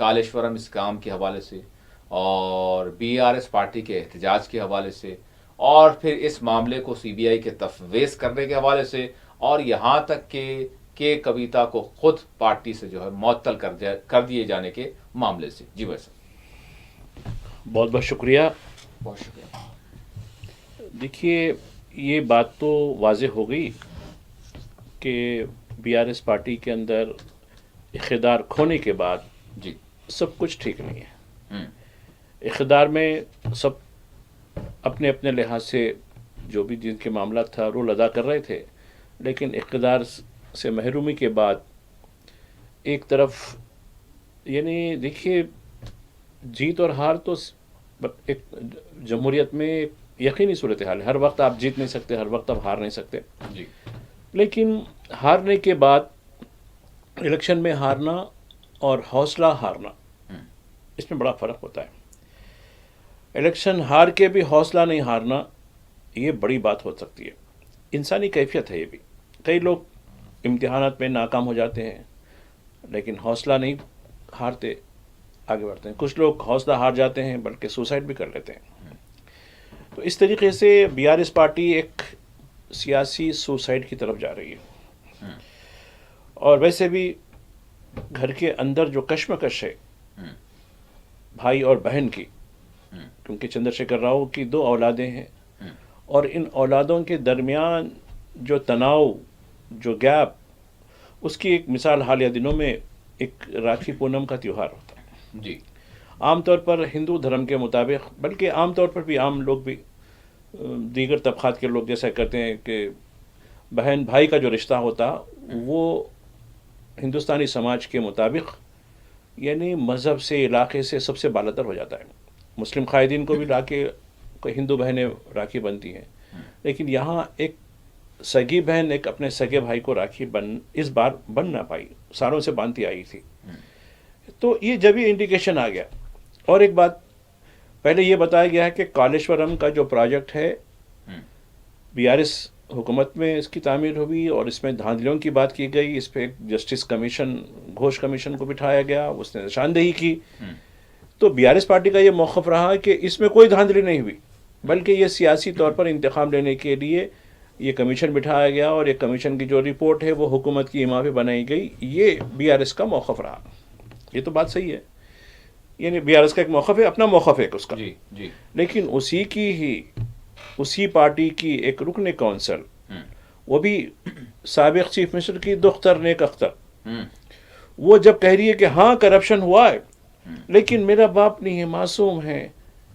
Kaleshwaram scam کے حوالے سے اور BRS پارٹی کے احتجاج کے حوالے سے اور پھر اس معاملے کو CBI کے تفویض کرنے کے حوالے سے اور یہاں تک کہ کویتا کو خود پارٹی سے جو ہے معطل کر دیے جانے کے معاملے سے. جی بھائی صاحب. بہت بہت شکریہ. بہت شکریہ. دیکھیے یہ بات تو واضح ہو گئی کہ BRS پارٹی کے اندر اقتدار کھونے کے بعد جی سب کچھ ٹھیک نہیں ہے. اقتدار میں سب اپنے اپنے لحاظ سے جو بھی جن کے معاملات تھا رول ادا کر رہے تھے، لیکن اقتدار سے محرومی کے بعد ایک طرف یعنی دیکھیے جیت اور ہار تو ایک جمہوریت میں یقینی صورتحال ہے. ہر وقت آپ جیت نہیں سکتے، ہر وقت آپ ہار نہیں سکتے. جی. لیکن ہارنے کے بعد الیکشن میں ہارنا اور حوصلہ ہارنا اس میں بڑا فرق ہوتا ہے. الیکشن ہار کے بھی حوصلہ نہیں ہارنا یہ بڑی بات ہو سکتی ہے. انسانی کیفیت ہے یہ بھی. کئی لوگ امتحانات میں ناکام ہو جاتے ہیں لیکن حوصلہ نہیں ہارتے، آگے بڑھتے ہیں. کچھ لوگ حوصلہ ہار جاتے ہیں بلکہ سوسائڈ بھی کر لیتے ہیں. تو اس طریقے سے BRS پارٹی ایک سیاسی سوسائڈ کی طرف جا رہی ہے. اور ویسے بھی گھر کے اندر جو کشمکش ہے بھائی اور بہن کی، کیونکہ چندر شیکھر راؤ کی 2 اولادیں ہیں اور ان اولادوں کے درمیان جو تناؤ، جو گیپ، اس کی ایک مثال حالیہ دنوں میں ایک راکھی پونم کا تیوہار ہوتا ہے. جی. عام طور پر ہندو دھرم کے مطابق، بلکہ عام طور پر بھی عام لوگ بھی دیگر طبقات کے لوگ جیسا کرتے ہیں کہ بہن بھائی کا جو رشتہ ہوتا وہ ہندوستانی سماج کے مطابق یعنی مذہب سے، علاقے سے سب سے بالاتر ہو جاتا ہے. مسلم قائدین کو بھی ہندو بہنیں راکھی بنتی ہیں، لیکن یہاں ایک سگی بہن ایک اپنے سگے بھائی کو راکھی اس بار بن نہ پائی، سالوں سے باندھتی آئی تھی. تو یہ جب یہ انڈیکیشن آ گیا. اور ایک بات پہلے یہ بتایا گیا ہے کہ کالیشورم کا جو پروجیکٹ ہے BRS حکومت میں اس کی تعمیر ہوئی اور اس میں دھاندلیوں کی بات کی گئی. اس پہ جسٹس کمیشن، گھوش کمیشن کو بٹھایا گیا، اس نے نشاندہی کی. تو BRS پارٹی کا یہ موقف رہا کہ اس میں کوئی دھاندلی نہیں ہوئی، بلکہ یہ سیاسی طور پر انتقام لینے کے لیے یہ کمیشن بٹھایا گیا اور یہ کمیشن کی جو رپورٹ ہے وہ حکومت کی ایما پہ بنائی گئی. یہ BRS کا موقف رہا. یہ تو بات صحیح ہے، یعنی BRS کا ایک موقف ہے، اپنا موقف ہے اس کا. جی. جی. لیکن اسی پارٹی کی ایک رکن کونسل، وہ بھی سابق چیف منسٹر کی دختر نیک اختر، وہ جب کہہ رہی ہے کہ ہاں کرپشن ہوا ہے لیکن میرا باپ نہیں ہے، معصوم ہے،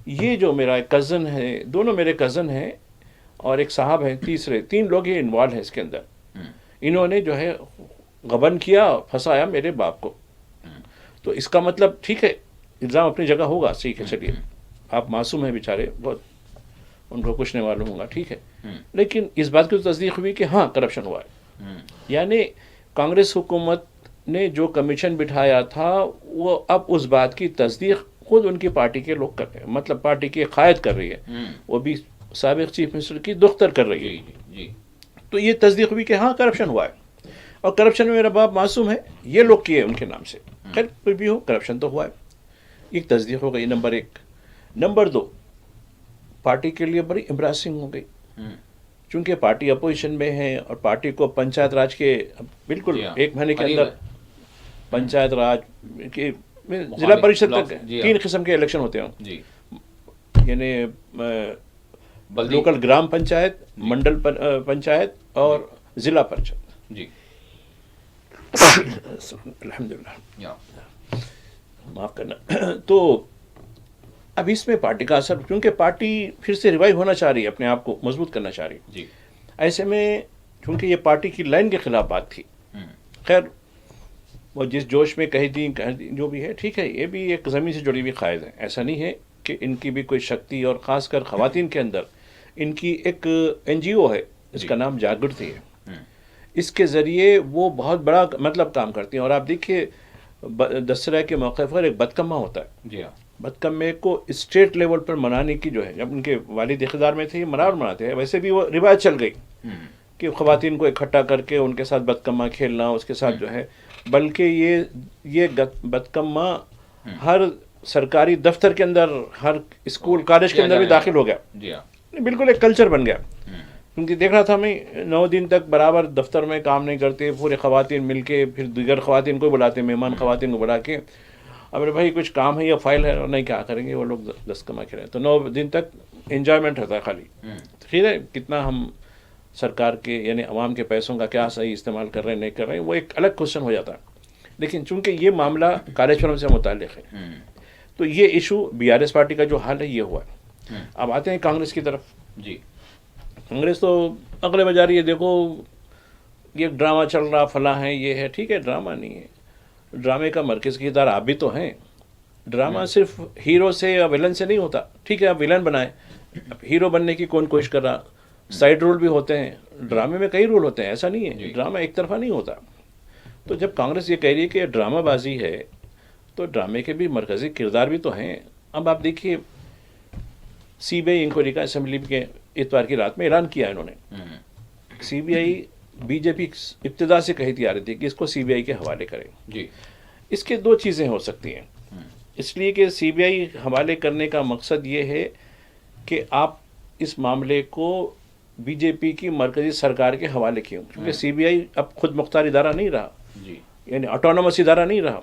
یہ جو میرا کزن ہے، دونوں میرے کزن ہیں اور ایک صاحب ہیں، 3 لوگ ہی انوالو ہیں اس کے اندر، انہوں نے جو ہے غبن کیا، پھنسایا میرے باپ کو. تو اس کا مطلب ٹھیک ہے، الزام اپنی جگہ ہوگا، ٹھیک ہے، چلیے آپ معصوم ہیں بیچارے، بہت ان کو کچھ نہیں معلوم ہوگا، ٹھیک ہے. لیکن اس بات کی تصدیق ہوئی کہ ہاں کرپشن ہوا ہے. یعنی کانگریس حکومت نے جو کمیشن بٹھایا تھا وہ اب اس بات کی تصدیق خود ان کی پارٹی کے لوگ کر رہے ہیں، مطلب پارٹی کی قائد کر رہی ہے، وہ بھی سابق چیف منسٹر کی دختر کر رہی ہے. تو یہ تصدیق ہوئی کہ ہاں کرپشن ہوا ہے اور کرپشن میں میرا باپ معصوم ہے، یہ لوگ کیے ان کے نام سے. خیر کوئی بھی ہو، کرپشن تو ہوا ہے، ایک تصدیق ہو گئی. نمبر 1. نمبر 2، پارٹی کے لیے بڑی امبریسنگ ہو گئی، چونکہ پارٹی اپوزیشن میں ہے اور پارٹی کو پنچایت راج کے بالکل 1 مہینے کے اندر پنچایت راج کے ضلع پریشد تک 3 قسم کے الیکشن ہوتے ہیں، یعنی لوکل گرام پنچایت، منڈل پنچایت اور ضلع پریشد. جی. الحمدللہ، معاف کرنا. تو اب اس میں پارٹی کا اثر، کیونکہ پارٹی پھر سے ریوائیو ہونا چاہ رہی ہے، اپنے آپ کو مضبوط کرنا چاہ رہی ہے. جی. ایسے میں چونکہ یہ پارٹی کی لائن کے خلاف بات تھی، خیر وہ جس جوش میں کہہ دی جو بھی ہے ٹھیک ہے، یہ بھی ایک زمین سے جڑی ہوئی قائد ہے. ایسا نہیں ہے کہ ان کی بھی کوئی شکتی، اور خاص کر خواتین کے اندر ان کی ایک NGO ہے، اس کا نام جاگرتی ہے. اس کے ذریعے وہ بہت بڑا مطلب کام کرتی ہیں. اور آپ دیکھیے دسہرہ کے موقع پر ایک بدکمہ ہوتا ہے. جی ہاں. بدکمے کو اسٹیٹ لیول پر منانے کی جو ہے، جب ان کے والد اقتدار میں تھے یہ مناتے ہیں، ویسے بھی وہ روایت چل گئی کہ خواتین کو اکٹھا کر کے ان کے ساتھ بدکمہ کھیلنا، اس کے ساتھ جو ہے، بلکہ یہ بدکمہ ہر سرکاری دفتر کے اندر، ہر اسکول کالج کے اندر بھی داخل ہو گیا. جی ہاں. بالکل ایک کلچر بن گیا. کیونکہ دیکھ رہا تھا میں 9 دن تک برابر دفتر میں کام نہیں کرتے، پورے خواتین مل کے پھر دیگر خواتین کو بلاتے، مہمان خواتین کو بلا کے، اب بھائی کچھ کام ہے یا فائل ہے، نہیں کیا کریں گے، وہ لوگ 10 کما کے رہے. تو 9 دن تک انجوائمنٹ ہوتا ہے خالی. ٹھیک ہے، کتنا ہم سرکار کے یعنی عوام کے پیسوں کا کیا صحیح استعمال کر رہے ہیں نہیں کر رہے ہیں، وہ ایک الگ کوشچن ہو جاتا ہے. لیکن چونکہ یہ معاملہ کالج فارم سے متعلق ہے تو یہ issue B R S party کا جو حال ہے یہ ہوا ہے. اب آتے ہیں کانگریس کی طرف. جی. کانگریس تو اگلے بجا رہی ہے، دیکھو یہ ڈرامہ چل رہا فلاں ہے یہ ہے. ٹھیک ہے، ڈرامہ نہیں ہے، ڈرامے کا مرکز کی ادارہ آپ بھی تو ہیں. ڈرامہ صرف ہیرو سے یا ویلن سے نہیں ہوتا. ٹھیک ہے، آپ ویلن بنائیں، اب ہیرو بننے کی کون کوشش کر رہا، سائڈ رول بھی ہوتے ہیں ڈرامے میں، کئی رول ہوتے ہیں، ایسا نہیں ہے ڈرامہ ایک طرفہ نہیں ہوتا. تو جب کانگریس یہ کہہ رہی ہے کہ ڈرامہ بازی ہے تو ڈرامے کے بھی مرکزی کردار بھی تو ہیں. اب آپ دیکھیے سی بی آئی انکوائری کا اسمبلی کے اتوار کی رات میں اعلان کیا انہوں نے. سی بی آئی بی جے پی ابتدا سے کہتی آ رہی تھی کہ اس کو سی بی آئی کے حوالے کریں. جی. اس کے 2 چیزیں ہو سکتی ہیں. اس لیے کہ سی بی آئی حوالے کرنے کا مقصد یہ ہے کہ آپ اس معاملے کو بی جے پی کی مرکزی سرکار کے حوالے کیوں، کیونکہ سی بی آئی اب خود مختار ادارہ نہیں رہا، یعنی آٹونومس ادارہ نہیں رہا.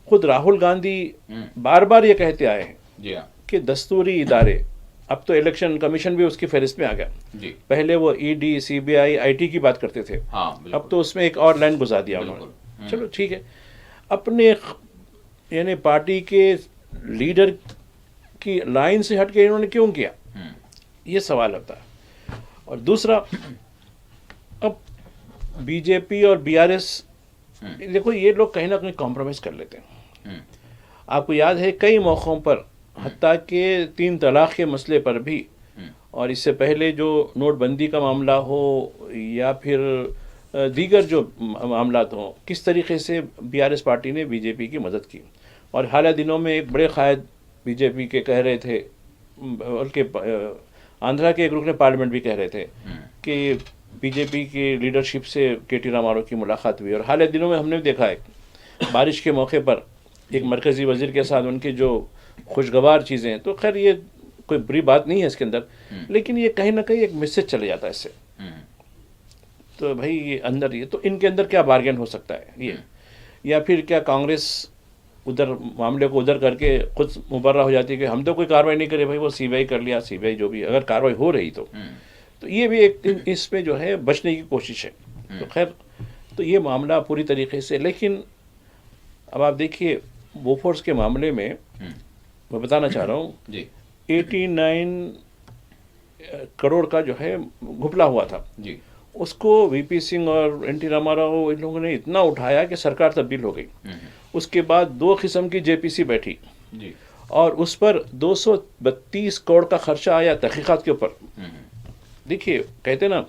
خود راہل گاندھی بار بار یہ کہتے آئے ہیں کہ دستوری ادارے، اب تو الیکشن کمیشن بھی اس کی فہرست میں آ گیا. پہلے وہ E D, C B I, I T کی بات کرتے تھے، اب تو اس میں ایک اور لائن گزار دیا انہوں نے. چلو ٹھیک ہے، اپنے یعنی پارٹی کے لیڈر کی لائن سے ہٹ کے انہوں نے کیوں کیا، یہ سوال ہوتا ہے. اور دوسرا، اب بی جے پی اور بی آر ایس، دیکھو یہ لوگ کہیں نہ کہیں کمپرومائز کر لیتے ہیں. آپ کو یاد ہے کئی موقعوں پر، حتیٰ کہ 3 طلاق کے مسئلے پر بھی، اور اس سے پہلے جو نوٹ بندی کا معاملہ ہو یا پھر دیگر جو معاملات ہوں، کس طریقے سے بی آر ایس پارٹی نے بی جے پی کی مدد کی. اور حالیہ دنوں میں ایک بڑے قائد بی جے پی کے کہہ رہے تھے، بلکہ آندھرا کے ایک رکن پارلیمنٹ بھی کہہ رہے تھے کہ بی جے پی کی لیڈرشپ سے کے ٹی رامارو کی ملاقات ہوئی. اور حالیہ دنوں میں ہم نے دیکھا ہے بارش کے موقع پر ایک مرکزی وزیر کے ساتھ ان کی جو خوشگوار چیزیں ہیں. تو خیر یہ کوئی بری بات نہیں ہے اس کے اندر، لیکن یہ کہیں نہ کہیں ایک میسج چلے جاتا ہے اس سے. تو بھائی یہ اندر، یہ تو ان کے اندر کیا بارگین ہو سکتا ہے یہ، یا پھر کیا کانگریس ادھر معاملے کو ادھر کر کے خود مبرہ ہو جاتی ہے کہ ہم تو کوئی کاروائی نہیں کرے، بھائی وہ سی بی آئی کر لیا. سی بی آئی جو بھی اگر کاروائی ہو رہی تو یہ بھی ایک اس میں جو ہے بچنے کی کوشش ہے. تو خیر، تو یہ معاملہ پوری طریقے سے، لیکن اب آپ دیکھیے بوفورس کے معاملے میں میں بتانا چاہ رہا ہوں 89 کروڑ کا جو ہے گھپلا ہوا تھا، اس کو وی پی سنگھ اور این ٹی راماراؤ ان لوگوں نے اتنا اٹھایا کہ سرکار تبدیل ہو گئی. اس کے بعد 2 قسم کی جے پی سی بیٹھی اور اس پر 232 کروڑ کا خرچہ آیا تحقیقات کے اوپر. دیکھیے کہتے نا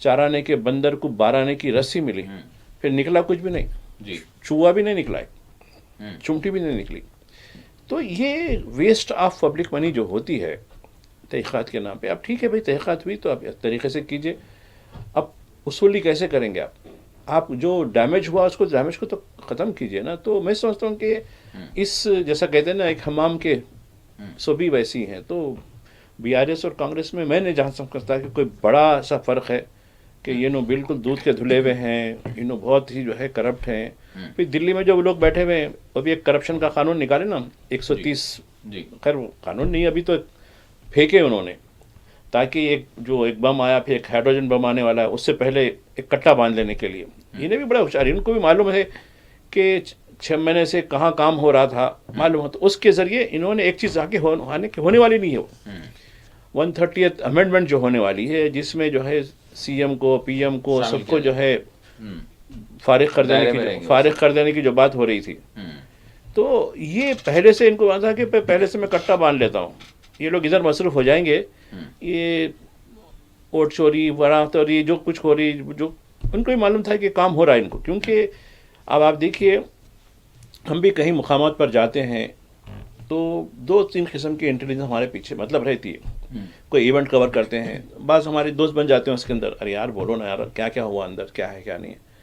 4 آنے کے بندر کو 12 آنے کی رسی ملی، پھر نکلا کچھ بھی نہیں، چوہا بھی نہیں نکلا ہے، چمٹی بھی نہیں نکلی. تو یہ ویسٹ آف پبلک منی جو ہوتی ہے تحقیقات کے نام پہ. اب ٹھیک ہے بھائی، تحقیقات ہوئی تو آپ اس طریقے سے کیجئے. اب اصولی کیسے کریں گے آپ جو ڈیمیج ہوا اس کو، ڈیمیج کو تو ختم کیجئے نا. تو میں سمجھتا ہوں کہ اس جیسا کہتے ہیں نا ایک حمام کے سبھی ویسی ہیں. تو بی آر ایس اور کانگریس میں نے جہاں سمجھتا ہے کہ کوئی بڑا سا فرق ہے کہ یہ بالکل دودھ کے دھلے ہوئے ہیں، بہت ہی جو ہے کرپٹ ہیں. پھر دلی میں جو لوگ بیٹھے ہوئے ہیں وہ بھی ایک کرپشن کا قانون نکالے نا 130. خیر وہ قانون نہیں، ابھی تو پھینکے انہوں نے، تاکہ ایک بم آیا، پھر ایک ہائیڈروجن بم آنے والا ہے، اس سے پہلے ایک کٹا باندھ لینے کے لیے. انہیں بھی بڑا ہوشیار، ان کو بھی معلوم ہے کہ 6 مہینے سے کہاں کام ہو رہا تھا معلوم ہو. تو اس کے ذریعے انہوں نے ایک چیز آگے ہونے والی نہیں ہے، وہ 130th امینڈمنٹ جو ہونے والی ہے، جس میں جو ہے سی ایم کو، پی ایم کو، سب کو جو ہے فارغ کر دینے کی جو بات ہو رہی تھی. تو یہ پہلے سے ان کو تھا کہ پہلے سے میں کٹا باندھ لیتا ہوں، یہ لوگ ادھر مصروف ہو جائیں گے، یہ ووٹ چوری وراثت اور یہ جو کچھ ہو رہی، جو ان کو بھی معلوم تھا کہ کام ہو رہا ہے ان کو. کیونکہ اب آپ دیکھیے ہم بھی کہیں مقامات پر جاتے ہیں تو 2-3 قسم کی انٹیلیجنس ہمارے پیچھے مطلب رہتی ہے. کوئی ایونٹ کور کرتے ہیں، بعض ہمارے دوست بن جاتے ہیں اس کے اندر، ارے یار بولو نا یار کیا کیا ہوا اندر، کیا ہے کیا نہیں ہے.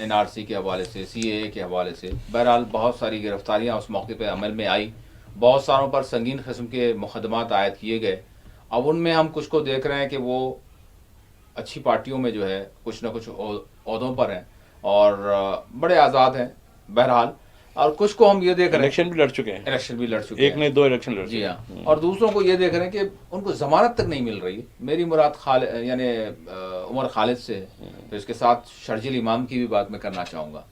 NRC کے حوالے سے, CAA کے حوالے سے. بہرحال بہت ساری گرفتاریاں اس موقع پہ عمل میں آئی, بہت ساروں پر سنگین قسم کے مقدمات عائد کیے گئے. اب ان میں ہم کچھ کو دیکھ رہے ہیں کہ وہ اچھی پارٹیوں میں جو ہے کچھ نہ کچھ عہدوں پر ہیں اور بڑے آزاد ہیں بہرحال, اور کچھ کو ہم یہ دیکھ رہے ہیں الیکشن بھی لڑ چکے ہیں, الیکشن بھی لڑ چکے ایک ہیں, نے 2 الیکشن لڑ جی چکے ہاں, ہیں. اور دوسروں کو یہ دیکھ رہے ہیں کہ ان کو ضمانت تک نہیں مل رہی ہے. میری مراد یعنی عمر خالد سے ہے. پھر اس کے ساتھ شرجیل امام کی بھی بات میں کرنا چاہوں گا.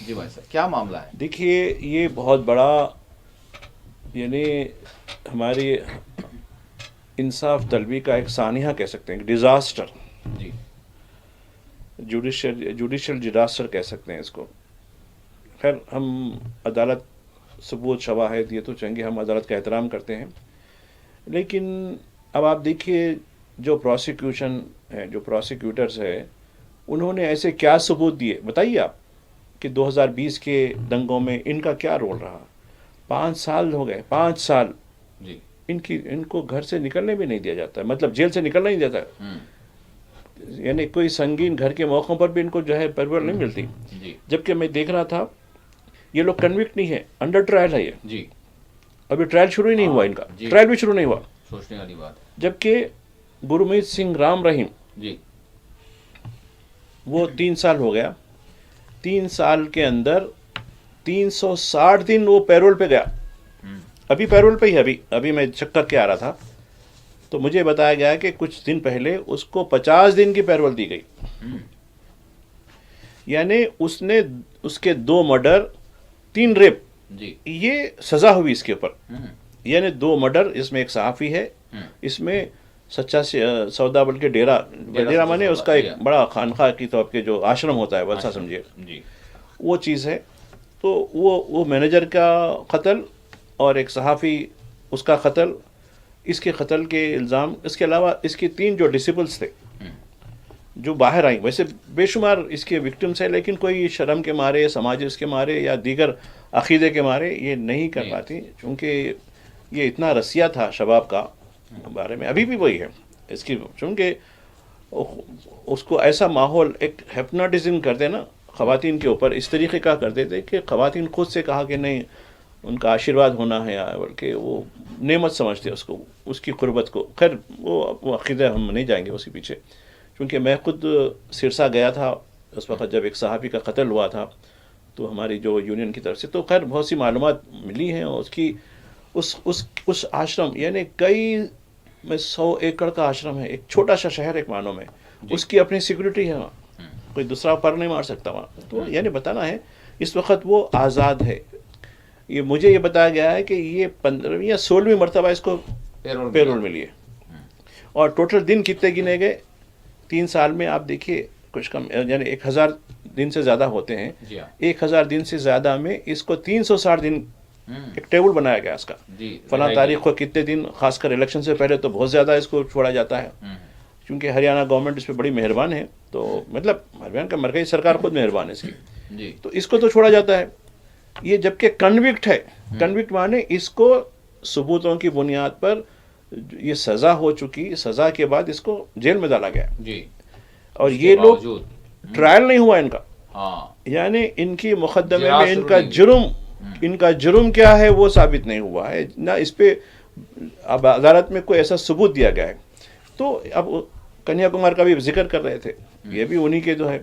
جی بھائی صاحب, کیا معاملہ ہے؟ دیکھیے یہ بہت بڑا یعنی ہماری انصاف طلبی کا ایک سانحہ کہہ سکتے ہیں, ڈیزاسٹر, جی جوڈیشل ڈیزاسٹر کہہ سکتے ہیں اس کو. خیر ہم عدالت, ثبوت, شواہد یہ تو چاہیے, ہم عدالت کا احترام کرتے ہیں, لیکن اب آپ دیکھیے جو پروسیکیوشن ہے, جو پروسیکیوٹرز ہے, انہوں نے ایسے کیا ثبوت دیے بتائیے آپ کہ 2020 کے دنگوں میں ان کا کیا رول رہا. 5 سال ہو گئے, 5 سال جی ان کو گھر سے نکلنے بھی نہیں دیا جاتا ہے, مطلب جیل سے نکلنا نہیں دیتا ہے. یعنی کوئی سنگین گھر کے موقعوں پر بھی ان کو جو ہے پرورش نہیں ملتی. جی جبکہ میں دیکھ رہا تھا یہ لوگ کنوکٹ نہیں ہے, انڈر ٹرائل ہے. یہ جی ابھی ٹرائل شروع ہی نہیں ہوا, ان کا جی. ٹرائل بھی شروع نہیں ہوا. سوچنے والی بات. جبکہ گرمیت سنگھ رام رحیم, جی وہ 3 سال ہو گیا, 3 سال کے اندر 360 دن وہ پیرول پہ گیا. ابھی پیرول پہ ہی, ابھی میں چیک کر کے آ رہا تھا تو مجھے بتایا گیا کہ کچھ دن پہلے اس کو 50 دن کی پیرول دی گئی. یعنی اس کے 2 مرڈر, 3 ریپ, جی یہ سزا ہوئی اس کے اوپر. یعنی 2 مرڈر, اس میں ایک صحافی ہے, اس میں سچا سودا بلکہ ڈیرا مانے اس کا ایک بڑا خانقاہ کی طور پہ جو آشرم ہوتا ہے ویسا سمجھیے, جی وہ چیز ہے. تو وہ مینیجر کا قتل اور ایک صحافی اس کا قتل, اس کے قتل کے الزام, اس کے علاوہ اس کے 3 جو ڈسیپلس تھے جو باہر آئیں. ویسے بے شمار اس کے وکٹمس ہیں, لیکن کوئی شرم کے مارے, سماجی اس کے مارے یا دیگر عقیدے کے مارے یہ نہیں کر پاتی, چونکہ یہ اتنا رسیہ تھا شباب کا بارے میں. ابھی بھی وہی ہے اس کی, چونکہ اس کو ایسا ماحول, ایک ہیپناٹزم کر دینا خواتین کے اوپر, اس طریقے کا کر دیتے کہ خواتین خود سے کہا کہ نہیں ان کا آشیرواد ہونا ہے, بلکہ وہ نعمت سمجھتے اس کو, اس کی قربت کو. خیر وہ عقیدہ ہم نہیں جائیں گے اسی پیچھے, کیونکہ میں خود سرسا گیا تھا اس وقت جب ایک صحافی کا قتل ہوا تھا, تو ہماری جو یونین کی طرف سے تو خیر بہت سی معلومات ملی ہیں. اس کی اس آشرم, یعنی کئی میں 100 ایکڑ کا آشرم ہے, ایک چھوٹا سا شہر ایک معنوں میں, اس کی اپنی سیکورٹی ہے وہاں, کوئی دوسرا پر نہیں مار سکتا وہاں. تو یعنی بتانا ہے اس وقت وہ آزاد ہے. یہ مجھے یہ بتایا گیا ہے کہ یہ 15ویں یا 16ویں مرتبہ اس کو پیرول ملی ہے, اور ٹوٹل دن کتنے گنے گئے 3 سال میں آپ دیکھیے کچھ کم, یعنی 1000 دن سے زیادہ ہوتے ہیں. 1000 دن سے زیادہ میں اس کو 360 دن ایک ٹیبل بنایا گیا اس کا, فلاں تاریخ کو کتنے دن, خاص کر الیکشن سے پہلے تو بہت زیادہ اس کو چھوڑا جاتا ہے, کیونکہ ہریانہ گورنمنٹ اس پہ بڑی مہربان ہے. تو مطلب ہریانہ کا مرکزی سرکار خود مہربان ہے اس کی, تو اس کو تو چھوڑا جاتا ہے. یہ جبکہ کنوکٹ ہے, کنوکٹ مانے اس کو ثبوتوں کی بنیاد پر یہ سزا ہو چکی, سزا کے بعد اس کو جیل میں ڈالا گیا. جی اور یہ لوگ ٹرائل نہیں ہوا ان کا, یعنی ان کی مقدمے میں ان کا جرم کیا ہے وہ ثابت نہیں ہوا ہے, نہ اس پہ اب عدالت میں کوئی ایسا ثبوت دیا گیا ہے. تو اب کنیا کمار کا بھی ذکر کر رہے تھے, یہ بھی انہی کے جو ہے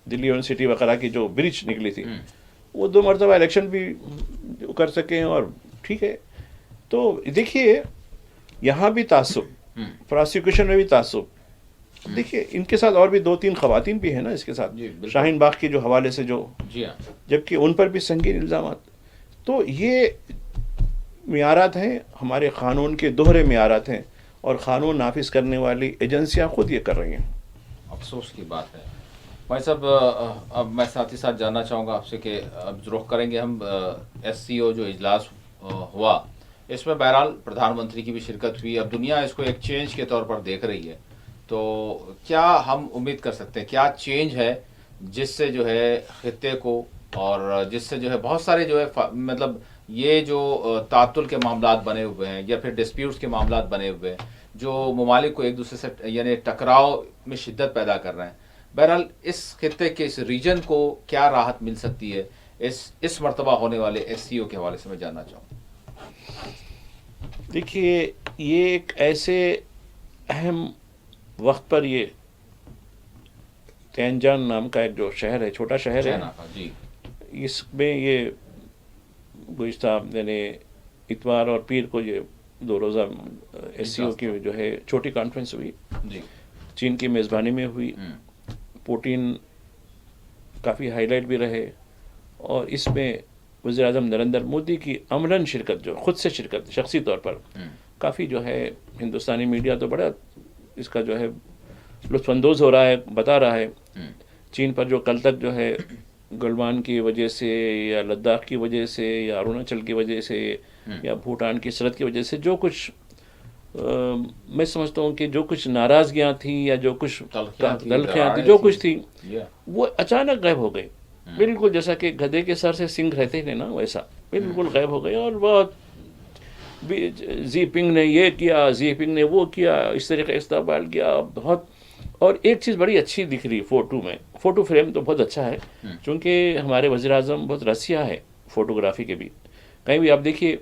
دلی یونیورسٹی وغیرہ کی جو برج نکلی تھی, وہ 2 مرتبہ الیکشن بھی کر سکے ہیں, اور ٹھیک ہے. تو دیکھیے یہاں بھی تعصب, پروسیکیوشن میں بھی تعصب. دیکھیے ان کے ساتھ اور بھی 2-3 خواتین بھی ہیں نا اس کے ساتھ, شاہین باغ کے جو حوالے سے جو, جبکہ ان پر بھی سنگین الزامات. تو یہ معیارات ہیں ہمارے قانون کے, دوہرے معیارات ہیں, اور قانون نافذ کرنے والی ایجنسیاں خود یہ کر رہی ہیں. افسوس کی بات ہے. بھائی صاحب اب میں ساتھ ہی ساتھ جاننا چاہوں گا آپ سے کہ اب رخ کریں گے ہم SCO جو اجلاس ہوا, اس میں بہرحال پردھان منتری کی بھی شرکت ہوئی. اب دنیا اس کو ایک چینج کے طور پر دیکھ رہی ہے, تو کیا ہم امید کر سکتے ہیں, کیا چینج ہے جس سے جو ہے خطے کو, اور جس سے جو ہے بہت سارے جو ہے مطلب یہ جو تعطل کے معاملات بنے ہوئے ہیں یا پھر ڈسپیوٹس کے معاملات بنے ہوئے ہیں جو ممالک کو ایک دوسرے سے یعنی ٹکراؤ میں شدت پیدا کر رہے ہیں, بہرحال اس خطے کے اس ریجن کو کیا راحت مل سکتی ہے اس مرتبہ ہونے والے ایس سی او کے حوالے سے میں جاننا چاہوں. دیکھیے یہ ایک ایسے اہم وقت پر یہ تینجان نام کا ایک جو شہر ہے، چھوٹا شہر ہے، جی اس میں یہ گزشتہ یعنی اتوار اور پیر کو یہ 2 روزہ ایس سی او کی جو ہے چھوٹی کانفرنس ہوئی، جی چین کی میزبانی میں ہوئی. پوٹین کافی ہائی لائٹ بھی رہے، اور اس میں وزیر اعظم نریندر مودی کی عملاً شرکت، جو خود سے شرکت شخصی طور پر کافی جو ہے ہندوستانی میڈیا تو بڑا اس کا جو ہے لطف اندوز ہو رہا ہے، بتا رہا ہے چین پر جو کل تک جو ہے گلوان کی وجہ سے یا لداخ کی وجہ سے یا اروناچل کی وجہ سے یا بھوٹان کی سرحد کی وجہ سے جو کچھ میں سمجھتا ہوں کہ جو کچھ ناراضگیاں تھیں یا جو کچھ تلخیاں تھیں، جو کچھ تھی وہ اچانک غائب ہو گئی. بالکل جیسا کہ گدھے کے سر سے سنگ رہتے ہیں نا، ویسا بالکل غائب ہو گئے. اور بہت زی پنگ نے یہ کیا، زی پنگ نے وہ کیا، اس طریقے استقبال کیا بہت. اور ایک چیز بڑی اچھی دکھ رہی فوٹو فریم تو بہت اچھا ہے، چونکہ ہمارے وزیر اعظم بہت رسیا ہے فوٹوگرافی کے بھی. کہیں بھی آپ دیکھیے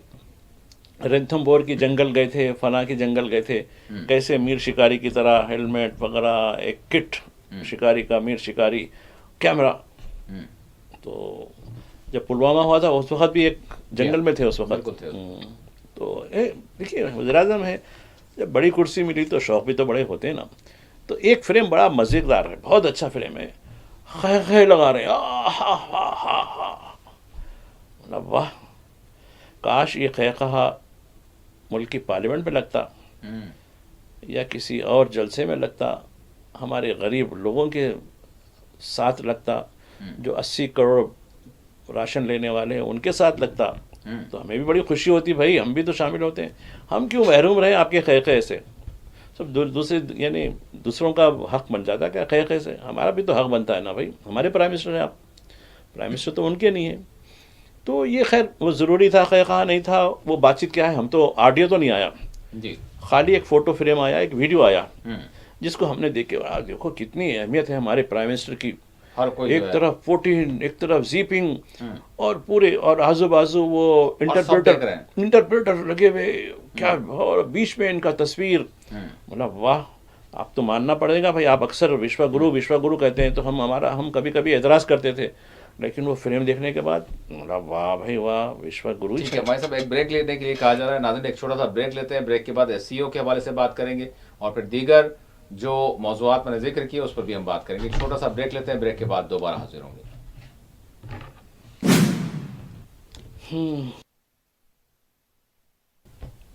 رنتھم بور کی جنگل گئے تھے، فلاں کی جنگل گئے تھے، کیسے میر شکاری کی طرح ہیلمٹ وغیرہ، ایک کٹ شکاری کا، میر شکاری، کیمرہ. تو جب پلوامہ ہوا تھا اس وقت بھی ایک جنگل میں تھے اس وقت. تو دیکھیے وزیر اعظم ہے، جب بڑی کرسی ملی تو شوق بھی تو بڑے ہوتے ہیں نا. تو ایک فریم بڑا مزیدار ہے، بہت اچھا فریم ہے، خے لگا رہے ہیں. واہ، کاش یہ خیقہ ملک کی پارلیمنٹ میں لگتا یا کسی اور جلسے میں لگتا، ہمارے غریب لوگوں کے ساتھ لگتا، جو 80 کروڑ راشن لینے والے ہیں ان کے ساتھ لگتا تو ہمیں بھی بڑی خوشی ہوتی. بھائی ہم بھی تو شامل ہوتے ہیں، ہم کیوں محروم رہیں آپ کے خیقے سے؟ سب دوسرے یعنی دوسروں کا حق بن جاتا ہے کہ خیقے سے ہمارا بھی تو حق بنتا ہے نا. بھائی ہمارے پرائم منسٹر ہیں آپ، پرائم منسٹر تو ان کے نہیں ہیں. تو یہ خیر وہ ضروری تھا، خیقہ نہیں تھا، وہ بات چیت کیا ہے. ہم تو آڈیو تو نہیں آیا جی، خالی ایک فوٹو فریم آیا، ایک ویڈیو آیا جس کو ہم نے دیکھے. دیکھو کتنی اہمیت ہے ہمارے پرائم منسٹر کی. ایک طرف پوٹین، ایک طرف زی پنگ، اور پورے اور آزو بازو وہ انٹرپریٹر لگے ہوئے کیا، اور بیچ میں ان کا تصویر. مطلب واہ، آپ تو ماننا پڑے گا بھائی. آپ اکثر وشوا گرو کہتے ہیں تو ہم کبھی کبھی اعتراض کرتے تھے، لیکن وہ فریم دیکھنے کے بعد مطلب واہ بھائی واہ، وشوا گرو. ٹھیک ہے بھائی صاحب، ایک بریک لینے کے لیے کہا جا رہا ہے. ناظرین ایک چھوٹا سا بریک لیتے ہیں، بریک کے بعد ایس سی او کے حوالے سے بات کریں گے اور پھر دیگر جو موضوعات میں نے ذکر کیا اس پر بھی ہم بات کریں گے. ایک چھوٹا سا بریک لیتے ہیں، بریک کے بعد دوبارہ حاضر ہوں گے.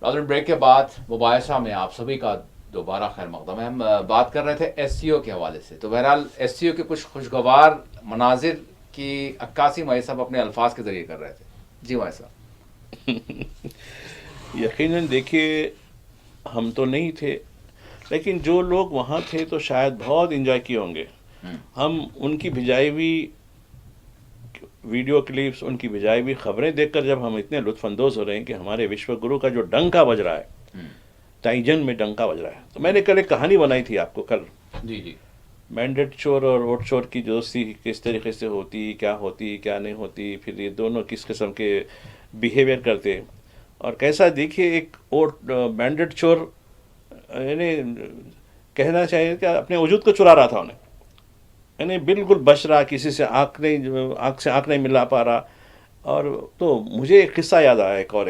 ناظرین بریک کے بعد مباحثہ میں آپ سبھی کا دوبارہ خیر مقدم ہے. ہم بات کر رہے تھے ایس سی او کے حوالے سے. تو بہرحال ایس سی او کے کچھ خوشگوار مناظر کی عکاسی مائی صاحب اپنے الفاظ کے ذریعے کر رہے تھے. جی مائی صاحب. یقیناً دیکھیے ہم تو نہیں تھے، لیکن جو لوگ وہاں تھے تو شاید بہت انجوائے کیے ہوں گے. ہم ان کی بھیجائی ہوئی ویڈیو کلپس، ان کی بھیجائی ہوئی خبریں دیکھ کر جب ہم اتنے لطف اندوز ہو رہے ہیں کہ ہمارے وشوا گرو کا جو ڈنکا بج رہا ہے، تائیجن میں ڈنکا بج رہا ہے. تو میں نے کل ایک کہانی بنائی تھی آپ کو کل. جی مینڈیٹ چور اور ووٹ چور کی دوستی کس طریقے سے ہوتی، کیا نہیں ہوتی، پھر یہ دونوں کس قسم کے بیہیویئر کرتے، اور کیسا دیکھیے ایک مینڈیٹ چور یعنی کہنا چاہیے کہ اپنے وجود کو چرا رہا تھا انہیں، یعنی بالکل بچ رہا، کسی سے آنکھ سے آنکھ نہیں ملا پا رہا. اور تو مجھے ایک قصہ یاد آیا،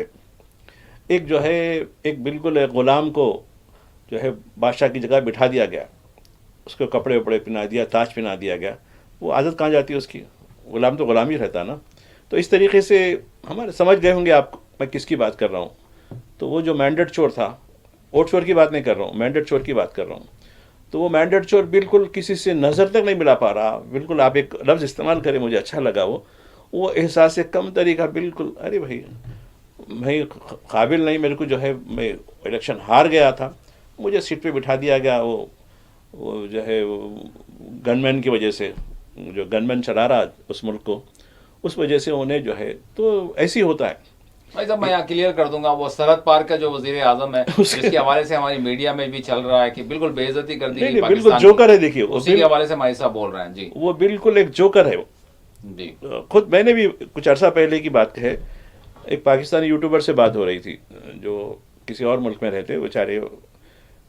ایک جو ہے ایک بالکل ایک غلام کو جو ہے بادشاہ کی جگہ بٹھا دیا گیا، اس کو کپڑے وپڑے پہنا دیا، تاج پہنا دیا گیا. وہ عادت کہاں جاتی ہے اس کی، غلام تو غلام ہی رہتا نا. تو اس طریقے سے ہمارے سمجھ گئے ہوں گے آپ میں کس کی بات کر رہا ہوں. تو وہ جو مینڈیٹ چور تھا، ووٹ چور کی بات نہیں کر رہا ہوں، مینڈیٹ چور کی بات کر رہا ہوں. تو وہ مینڈیٹ چور بالکل کسی سے نظر تک نہیں ملا پا رہا. بالکل آپ ایک لفظ استعمال کریں، مجھے اچھا لگا وہ احساس کم طریقہ. بالکل ارے بھائی قابل نہیں، میرے کو جو ہے میں الیکشن ہار گیا تھا، مجھے سیٹ پہ بٹھا دیا گیا. وہ جو ہے گن مین کی وجہ سے، جو گن مین چلا رہا اس ملک کو، اس وجہ سے انہیں جو ہے تو ایسے ہی ہوتا ہے. بھائی صاحب میں یہاں کلیئر کر دوں گا، وہ سرحد پار کا جو وزیر اعظم ہے جس کے حوالے سے ہماری میڈیا میں بھی چل رہا ہے کہ بالکل بے عزتی کر دی گئی بالکل پاکستان جوکر ہے، دیکھیے اسی کے حوالے سے مائی صاحب بول رہے ہیں. جی وہ بالکل ایک جوکر ہے. وہ جی خود میں نے بھی کچھ عرصہ پہلے کی بات ہے، ایک پاکستانی یوٹیوبر سے بات ہو رہی تھی جو کسی اور ملک میں رہتے، بیچارے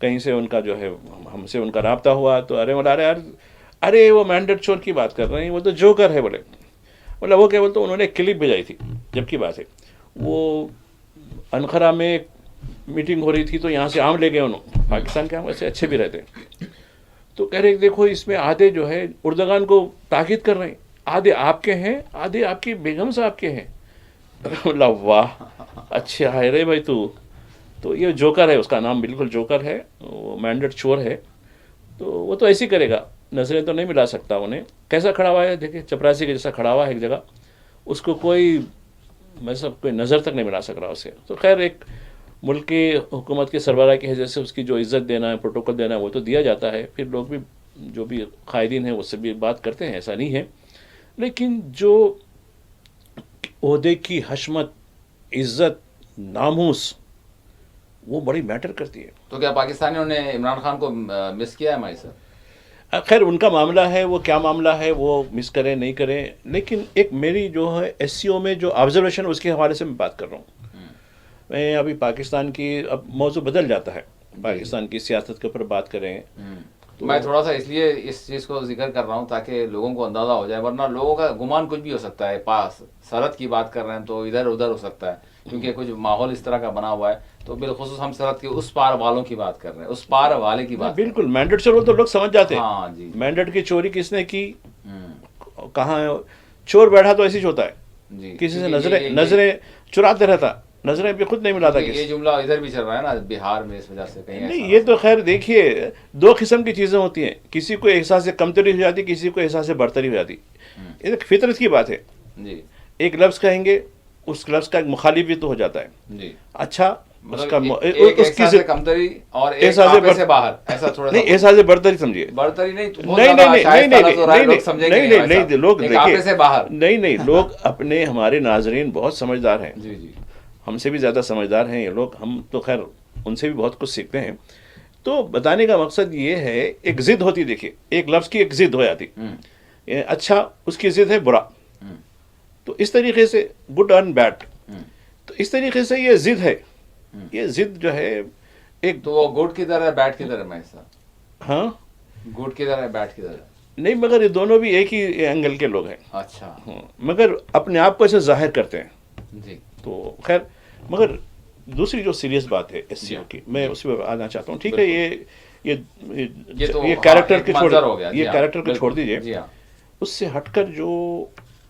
کہیں سے ان کا جو ہے ہم سے ان کا رابطہ ہوا تو ارے وہ مینڈیٹ چور کی بات کر رہے ہیں، وہ تو جوکر ہے. بولا وہ کیا بولتے، انہوں نے ایک کلپ بھیجائی تھی. جب کی بات ہے وہ انقرہ میں ایک میٹنگ ہو رہی تھی تو یہاں سے آم لے گئے انہوں، پاکستان کے آم ویسے اچھے بھی رہتے، تو کہہ رہے دیکھو اس میں آدھے جو ہے اردگان کو تاکید کر رہے ہیں، آدھے آپ کے ہیں، آدھے آپ کی بیگم صاحب کے ہیں. اللہ واہ، اچھا ہے رے بھائی تو یہ جوکر ہے، اس کا نام بالکل جوکر ہے، وہ مینڈیٹ چور ہے. تو وہ تو ایسے ہی کرے گا، نظریں تو نہیں ملا سکتا انہیں. کیسا کھڑا ہوا ہے دیکھیں، چپراسی کے جیسا کھڑا ہوا ہے ایک جگہ، اس کو کوئی کوئی نظر تک نہیں ملا سک رہا اسے. تو خیر ایک ملک کی حکومت کے سربراہ کی حیثیت سے اس کی جو عزت دینا ہے، پروٹوکول دینا ہے، وہ تو دیا جاتا ہے. پھر لوگ بھی جو بھی قائدین ہیں اس سے بھی بات کرتے ہیں، ایسا نہیں ہے. لیکن جو عہدے کی حشمت، عزت، ناموس، وہ بڑی میٹر کرتی ہے. تو کیا پاکستانیوں نے عمران خان کو مس کیا ہے مائی صاحب؟ خیر ان کا معاملہ ہے، وہ کیا معاملہ ہے، وہ مس کریں نہیں کریں. لیکن ایک میری جو ہے ایس سی او میں جو آبزرویشن اس کے حوالے سے میں بات کر رہا ہوں. میں ابھی پاکستان کی، اب موضوع بدل جاتا ہے، پاکستان کی سیاست کے اوپر بات کریں. میں تھوڑا سا اس لیے اس چیز کو ذکر کر رہا ہوں تاکہ لوگوں کو اندازہ ہو جائے، ورنہ لوگوں کا گمان کچھ بھی ہو سکتا ہے. پاس سرحد کی بات کر رہے ہیں تو ادھر ادھر ہو سکتا ہے، کیونکہ کچھ ماحول اس طرح کا بنا ہوا ہے. تو بالخصوص ہم سرحد کے اس پار والوں کی بات کر رہے ہیں، اس پار والے کی بات. بالکل مینڈیٹ چور تو لوگ سمجھ جاتے ہیں. ہاں جی. مینڈیٹ کی چوری کس نے کی، کہاں ہے چور بیٹھا تو ایسے ہی ہوتا ہے، جی کسی سے نظریں چراتے رہتا، نظریں بھی خود نہیں ملاتا. یہ جملہ ادھر بھی چل رہا ہے نا بہار میں، اس وجہ سے کہیں نہیں. یہ تو خیر دیکھیے دو قسم کی چیزیں ہوتی ہیں، کسی کو احساس کمتری ہو جاتی، کسی کو احساس برتری ہو جاتی. یہ ایک فطرت کی بات ہے. جی ایک لفظ کہیں گے، اس لفظ کا ایک مخالف بھی تو ہو جاتا ہے. جی اچھا اس کا احساس کمتری اور ایک آپے سے باہر، ایسا تھوڑا نہیں، احساس برتری سمجھیے. برتری نہیں، لوگ آپے سے باہر نہیں، لوگ اپنے ہمارے ناظرین بہت سمجھدار ہیں. جی جی ہم سے بھی زیادہ سمجھدار ہیں یہ لوگ. ہم تو خیر ان سے بھی بہت کچھ سیکھتے ہیں. تو بتانے کا مقصد یہ ہے، ایک ضد ہوتی، دیکھیے ایک لفظ کی ایک ضد ہو جاتی. اچھا اس کی ضد ہے برا، تو اس طریقے سے گڈ اینڈ بیڈ. تو اس طریقے سے یہ ضد ہے، یہ ضد جو ہے ایک. تو وہ گڈ کی طرح بیٹ کی طرح میں ایسا. ہاں گڈ کی طرح بیٹ کی طرح نہیں، مگر یہ دونوں بھی ایک ہی اینگل کے لوگ ہیں. اچھا مگر اپنے آپ کو ایسے ظاہر کرتے ہیں. جی تو خیر، مگر دوسری جو سیریس بات ہے ایس سی او کی، میں اس پہ آنا چاہتا ہوں. ٹھیک ہے، یہ کیریکٹر کے کیریکٹر کو چھوڑ دیجیے. اس سے ہٹ کر جو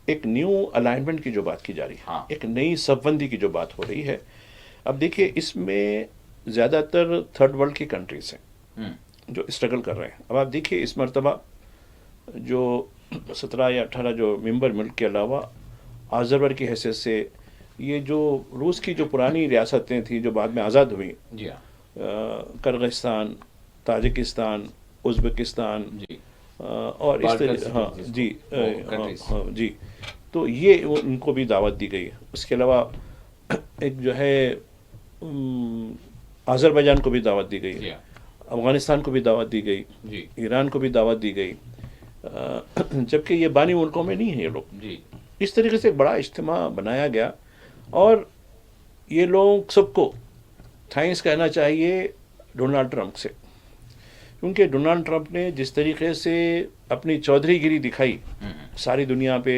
ایک نیو الائنمنٹ کی جو بات کی جا رہی ہے، ایک نئی صف بندی کی جو بات ہو رہی ہے. اب دیکھیے اس میں زیادہ تر تھرڈ ورلڈ کی کنٹریز ہیں جو اسٹرگل کر رہے ہیں. اب آپ دیکھیے اس مرتبہ جو 17 یا 18 جو ممبر ملک کے علاوہ آبزرور کی حیثیت سے یہ جو روس کی جو پرانی ریاستیں تھیں جو بعد میں آزاد ہوئیں، کرغستان، تاجکستان، ازبکستان اور اس طرح، ہاں جی جی، تو یہ ان کو بھی دعوت دی گئی. اس کے علاوہ ایک جو ہے آذربائیجان کو بھی دعوت دی گئی، افغانستان کو بھی دعوت دی گئی، ایران کو بھی دعوت دی گئی، جبکہ یہ بانی ملکوں میں نہیں ہیں یہ لوگ. اس طریقے سے ایک بڑا اجتماع بنایا گیا، اور یہ لوگ سب کو تھینکس کہنا چاہیے ڈونلڈ ٹرمپ سے، کیونکہ ڈونلڈ ٹرمپ نے جس طریقے سے اپنی چودھری گیری دکھائی ساری دنیا پہ،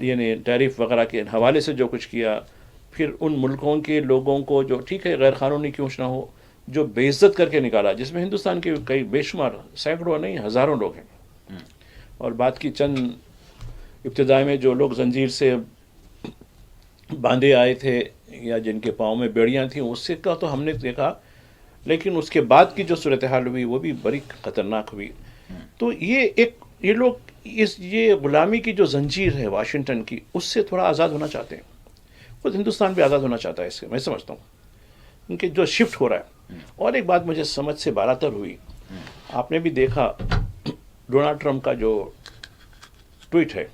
یعنی ٹیرف وغیرہ کے حوالے سے جو کچھ کیا، پھر ان ملکوں کے لوگوں کو جو ٹھیک ہے غیر قانونی کیوں نہ ہو، جو بے عزت کر کے نکالا، جس میں ہندوستان کے کئی بے شمار سینکڑوں نہیں ہزاروں لوگ ہیں. اور بات کی چند ابتدائی میں جو لوگ زنجیر سے باندھے آئے تھے یا جن کے پاؤں میں بیڑیاں تھیں، اس سے کا تو ہم نے دیکھا، لیکن اس کے بعد کی جو صورتحال ہوئی وہ بھی بڑی خطرناک ہوئی. تو یہ لوگ یہ غلامی کی جو زنجیر ہے واشنگٹن کی، اس سے تھوڑا آزاد ہونا چاہتے ہیں. خود ہندوستان بھی آزاد ہونا چاہتا ہے اس سے، میں سمجھتا ہوں، کیونکہ جو شفٹ ہو رہا ہے. اور ایک بات مجھے سمجھ سے بالاتر ہوئی، آپ نے بھی دیکھا ڈونلڈ ٹرمپ کا جو ٹویٹ ہے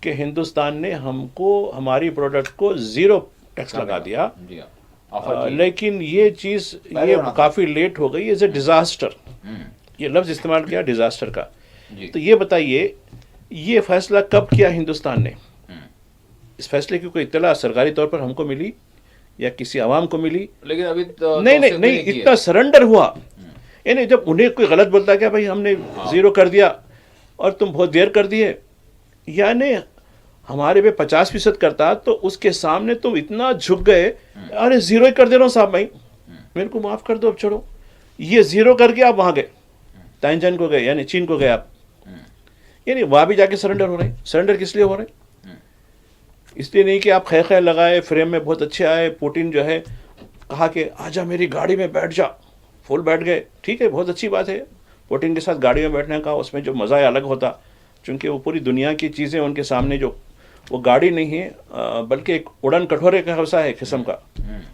کہ ہندوستان نے ہم کو ہماری پروڈکٹ کو 0 ٹیکس لگا دیا. جی ہاں آفر کی. لیکن یہ چیز پہلے یہ ہونا تھا. کافی لیٹ ہو گئی. ایز اے ڈیزاسٹر یہ لفظ استعمال کیا ڈیزاسٹر کا. جی تو یہ بتائیے یہ فیصلہ کب کیا ہندوستان نے؟ اس فیصلے کی کوئی اطلاع سرکاری طور پر ہم کو ملی یا کسی عوام کو ملی؟ لیکن ابھی نہیں اتنا سرنڈر ہوا. یعنی جب انہیں کوئی غلط بولتا ہے کہ بھائی ہم نے 0 کر دیا اور تم بہت دیر کر دیے، یعنی ہمارے پہ 50% کرتا تو اس کے سامنے تم اتنا جھک گئے، ارے 0 ہی کر دے رہا ہوں صاحب بھائی میرے کو معاف کر دو اب چھوڑو. یہ 0 کر کے آپ وہاں گئے تائنجن کو گئے یعنی چین کو گئے آپ، یعنی وہاں بھی جا کے سرنڈر ہو رہے ہیں. سرنڈر کس لیے ہو رہے ہیں؟ اس لیے نہیں کہ آپ خیر لگائے فریم میں بہت اچھے آئے. پوٹن جو ہے کہا کہ آجا میری گاڑی میں بیٹھ جا، فل بیٹھ گئے. ٹھیک ہے بہت اچھی بات ہے پوٹن کے ساتھ گاڑی میں بیٹھنے کا، اس میں جو مزہ ہے الگ ہوتا، چونکہ وہ پوری دنیا کی چیزیں ان کے سامنے جو وہ گاڑی نہیں ہے بلکہ ایک اڑن کٹورے کا حوصہ ہے قسم کا.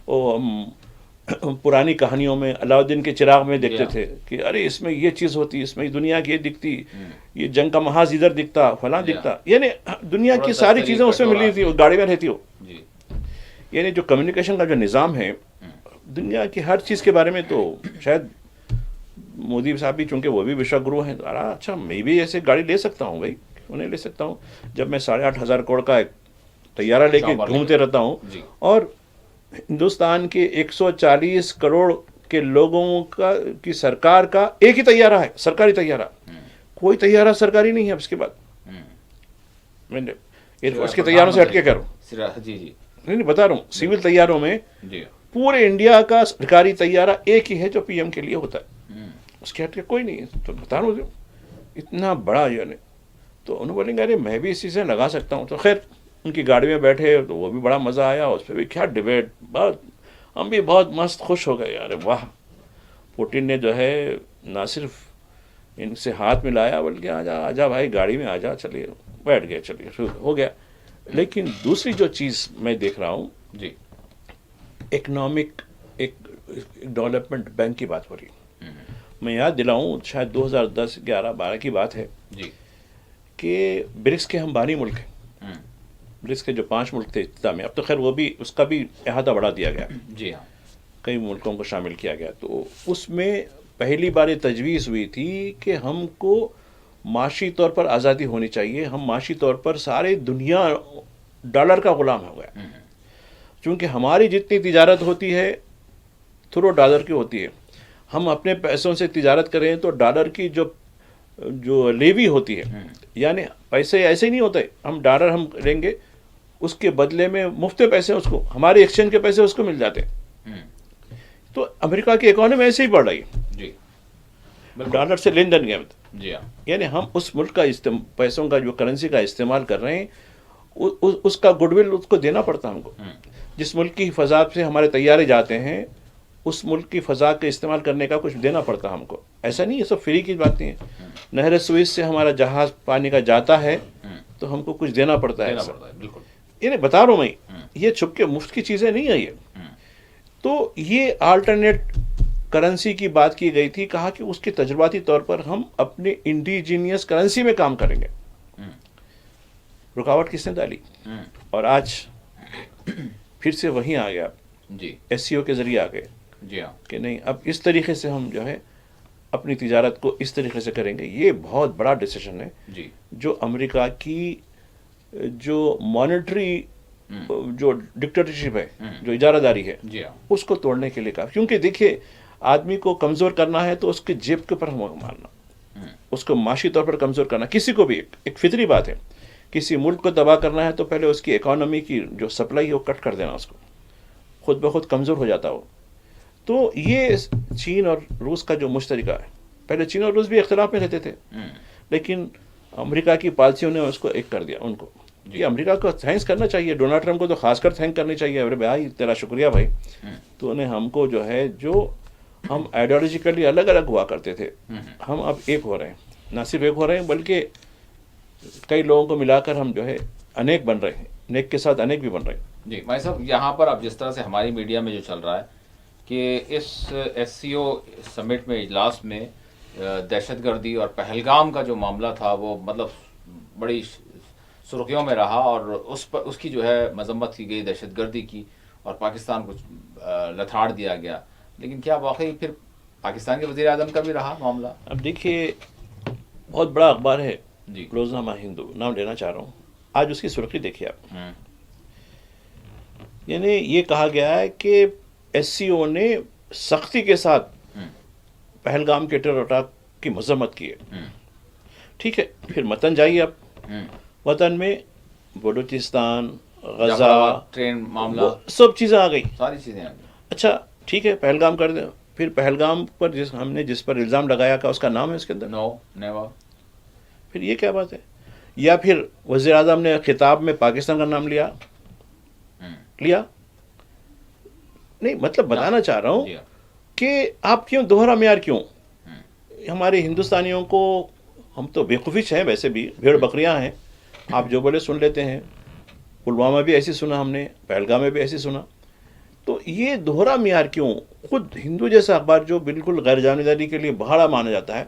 وہ ہم پرانی کہانیوں میں علاؤدین کے چراغ میں دیکھتے تھے کہ ارے اس میں یہ چیز ہوتی، اس میں دنیا کی یہ دکھتی، یہ جنگ کا محاذ ادھر دکھتا، فلاں دکھتا، یعنی دنیا کی ساری چیزیں اس میں ملی تھی، وہ گاڑی میں رہتی ہو. یعنی جو کمیونیکیشن کا جو نظام ہے دنیا کی ہر چیز کے بارے میں، تو شاید مودی صاحب بھی چونکہ وہ بھی وشوا گرو ہیں، اچھا میں بھی ایسے گاڑی لے سکتا ہوں بھائی، انہیں لے سکتا ہوں جب میں 8,500 کروڑ کا ایک طیارہ لے کے گھومتے رہتا ہوں. اور ہندوستان کے 140 کروڑ کے لوگوں کی سرکار کا ایک ہی طیارہ ہے، سرکاری طیارہ. کوئی طیارہ سرکاری نہیں ہے اس کے بعد. میں ایئر فورس کے طیاروں سے ہٹ کے کروں نہیں بتا رہا ہوں، سول طیاروں میں پورے انڈیا کا سرکاری طیارہ ایک ہی ہے جو پی ایم کے لیے ہوتا ہے، اس کے ہٹ کے کوئی نہیں ہے. تو بتا رہا ہوں اتنا بڑا یعنی. تو انہوں بولیں گے ارے میں بھی اسی سے لگا سکتا ہوں. تو خیر ان کی گاڑی میں بیٹھے تو وہ بھی بڑا مزہ آیا، اس پہ بھی کیا ڈیبیٹ، بہت ہم بھی بہت مست خوش ہو گئے. ارے واہ پوٹن نے جو ہے نہ صرف ان سے ہاتھ ملایا بلکہ آجا بھائی گاڑی میں آجا، چلیے بیٹھ گئے، چلیے شروع ہو گیا. لیکن دوسری جو چیز میں دیکھ رہا ہوں اکنامک ایک ڈیولپمنٹ بینک کی بات ہو رہی ہے. میں یاد دلاؤں شاید 2010 11 12 کی بات ہے کہ برکس کے ہم بانی ملک ہیں. برکس کے جو 5 ملک تھے ابتدا میں، اب تو خیر وہ بھی اس کا بھی احاطہ بڑھا دیا گیا، جی ہاں کئی ملکوں کو شامل کیا گیا. تو اس میں پہلی بار یہ تجویز ہوئی تھی کہ ہم کو معاشی طور پر آزادی ہونی چاہیے. ہم معاشی طور پر سارے دنیا ڈالر کا غلام ہو گیا، چونکہ ہماری جتنی تجارت ہوتی ہے تھرو ڈالر کی ہوتی ہے. ہم اپنے پیسوں سے تجارت کریں تو ڈالر کی جو لیوی ہوتی ہے، یعنی پیسے ایسے ہی نہیں ہوتے، ہم ڈالر ہم لیں گے اس کے بدلے میں مفت پیسے اس کو، ہمارے ایکسچینج کے پیسے اس کو مل جاتے ہیں. تو امریکہ کی اکانومی ایسے ہی بڑھ رہی ہے ڈالر سے لین دین گیا. یعنی ہم اس ملک کا پیسوں کا جو کرنسی کا استعمال کر رہے ہیں اس کا گڈ ول اس کو دینا پڑتا ہم کو. جس ملک کی فضا سے ہمارے طیارے جاتے ہیں اس ملک کی فضا کے استعمال کرنے کا کچھ دینا پڑتا ہم کو. ایسا نہیں یہ سب فری کی بات نہیں ہے. نہر سوئس سے ہمارا جہاز پانی کا جاتا ہے تو ہم کو کچھ دینا پڑتا ہے. یعنی بتا رہا ہوں میں یہ چھپ کے مفت کی چیزیں نہیں ہیں یہ. تو یہ آلٹرنیٹ کرنسی کی بات کی گئی تھی، کہا کہ اس کے تجرباتی طور پر ہم اپنے انڈیجینیس کرنسی میں کام کریں گے. رکاوٹ کس نے ڈالی؟ اور آج پھر سے وہیں آ گیا، ایس سی او کے ذریعے آ گئے کہ نہیں اب اس طریقے سے ہم جو ہے اپنی تجارت کو اس طریقے سے کریں گے. یہ بہت بڑا ڈیسیشن ہے جو امریکہ کی جو مانیٹری جو ڈکٹیٹرشپ ہے، جو اجارہ داری ہے، اس کو توڑنے کے لیے کہا. کیونکہ دیکھیے آدمی کو کمزور کرنا ہے تو اس کے جیب کے اوپر مارنا، اس کو معاشی طور پر کمزور کرنا کسی کو بھی ایک فطری بات ہے. کسی ملک کو تباہ کرنا ہے تو پہلے اس کی اکانومی کی جو سپلائی ہے وہ کٹ کر دینا، اس کو خود بخود کمزور ہو جاتا ہو. تو یہ چین اور روس کا جو مشترکہ ہے، پہلے چین اور روس بھی اختلاف میں رہتے تھے لیکن امریکہ کی پالیسیوں نے اس کو ایک کر دیا ان کو. یہ امریکہ کو تھینکس کرنا چاہیے، ڈونلڈ ٹرمپ کو تو خاص کر تھینک کرنی چاہیے. ارے بھائی تیرا شکریہ بھائی، تو نے ہم کو جو ہے جو ہم آئیڈیالوجیکلی الگ الگ ہوا کرتے تھے ہم اب ایک ہو رہے ہیں. نہ صرف ایک ہو رہے ہیں بلکہ کئی لوگوں کو ملا کر ہم جو ہے انیک بن رہے ہیں، نیک کے ساتھ انیک بھی بن رہے ہیں. جی بھائی صاحب، یہاں پر اب جس طرح سے ہماری میڈیا میں جو چل رہا ہے کہ اس ایس سی او سمٹ میں اجلاس میں دہشت گردی اور پہلگام کا جو معاملہ تھا وہ مطلب بڑی سرخیوں میں رہا اور اس کی جو ہے مذمت کی گئی، دہشت گردی کی، اور پاکستان کو لتھاڑ دیا گیا. لیکن کیا واقعی پھر پاکستان کے وزیر اعظم کا بھی رہا معاملہ؟ اب دیکھیے بہت بڑا اخبار ہے جی. روزنامہ ہندو، نام لینا چاہ رہا ہوں، آج اس کی سرخی دیکھیے آپ. یعنی یہ کہا گیا ہے کہ ایس سی او نے سختی کے ساتھ پہلگام کے ٹیرر اٹیک کی مذمت کی ہے. ٹھیک ہے، پھر متن جائیے آپ، وطن میں بلوچستان، غزہ، ٹرین معاملہ، وہ سب چیزیں آ گئی. ساری چیزیں آ گئی. اچھا ٹھیک ہے، پہلگام کر دیں. پھر پہلگام پر جس پر الزام لگایا کا اس کا نام ہے اس کے اندر؟ نو نیور. پھر یہ کیا بات ہے؟ یا پھر وزیر اعظم نے خطاب میں پاکستان کا نام لیا نہیں. مطلب بتانا چاہ رہا ہوں کہ آپ کیوں دوہرا معیار کیوں؟ ہمارے ہندوستانیوں کو، ہم تو بیوقوفی ہیں ویسے بھی، بھیڑ بکریاں ہیں، آپ جو بولے سن لیتے ہیں. پلوامہ بھی ایسی سنا ہم نے، پہلگام میں بھی ایسی سنا. تو یہ دوہرا معیار کیوں؟ خود ہندو جیسا اخبار جو بالکل غیر جانبداری کے لیے بہاڑا مانا جاتا ہے،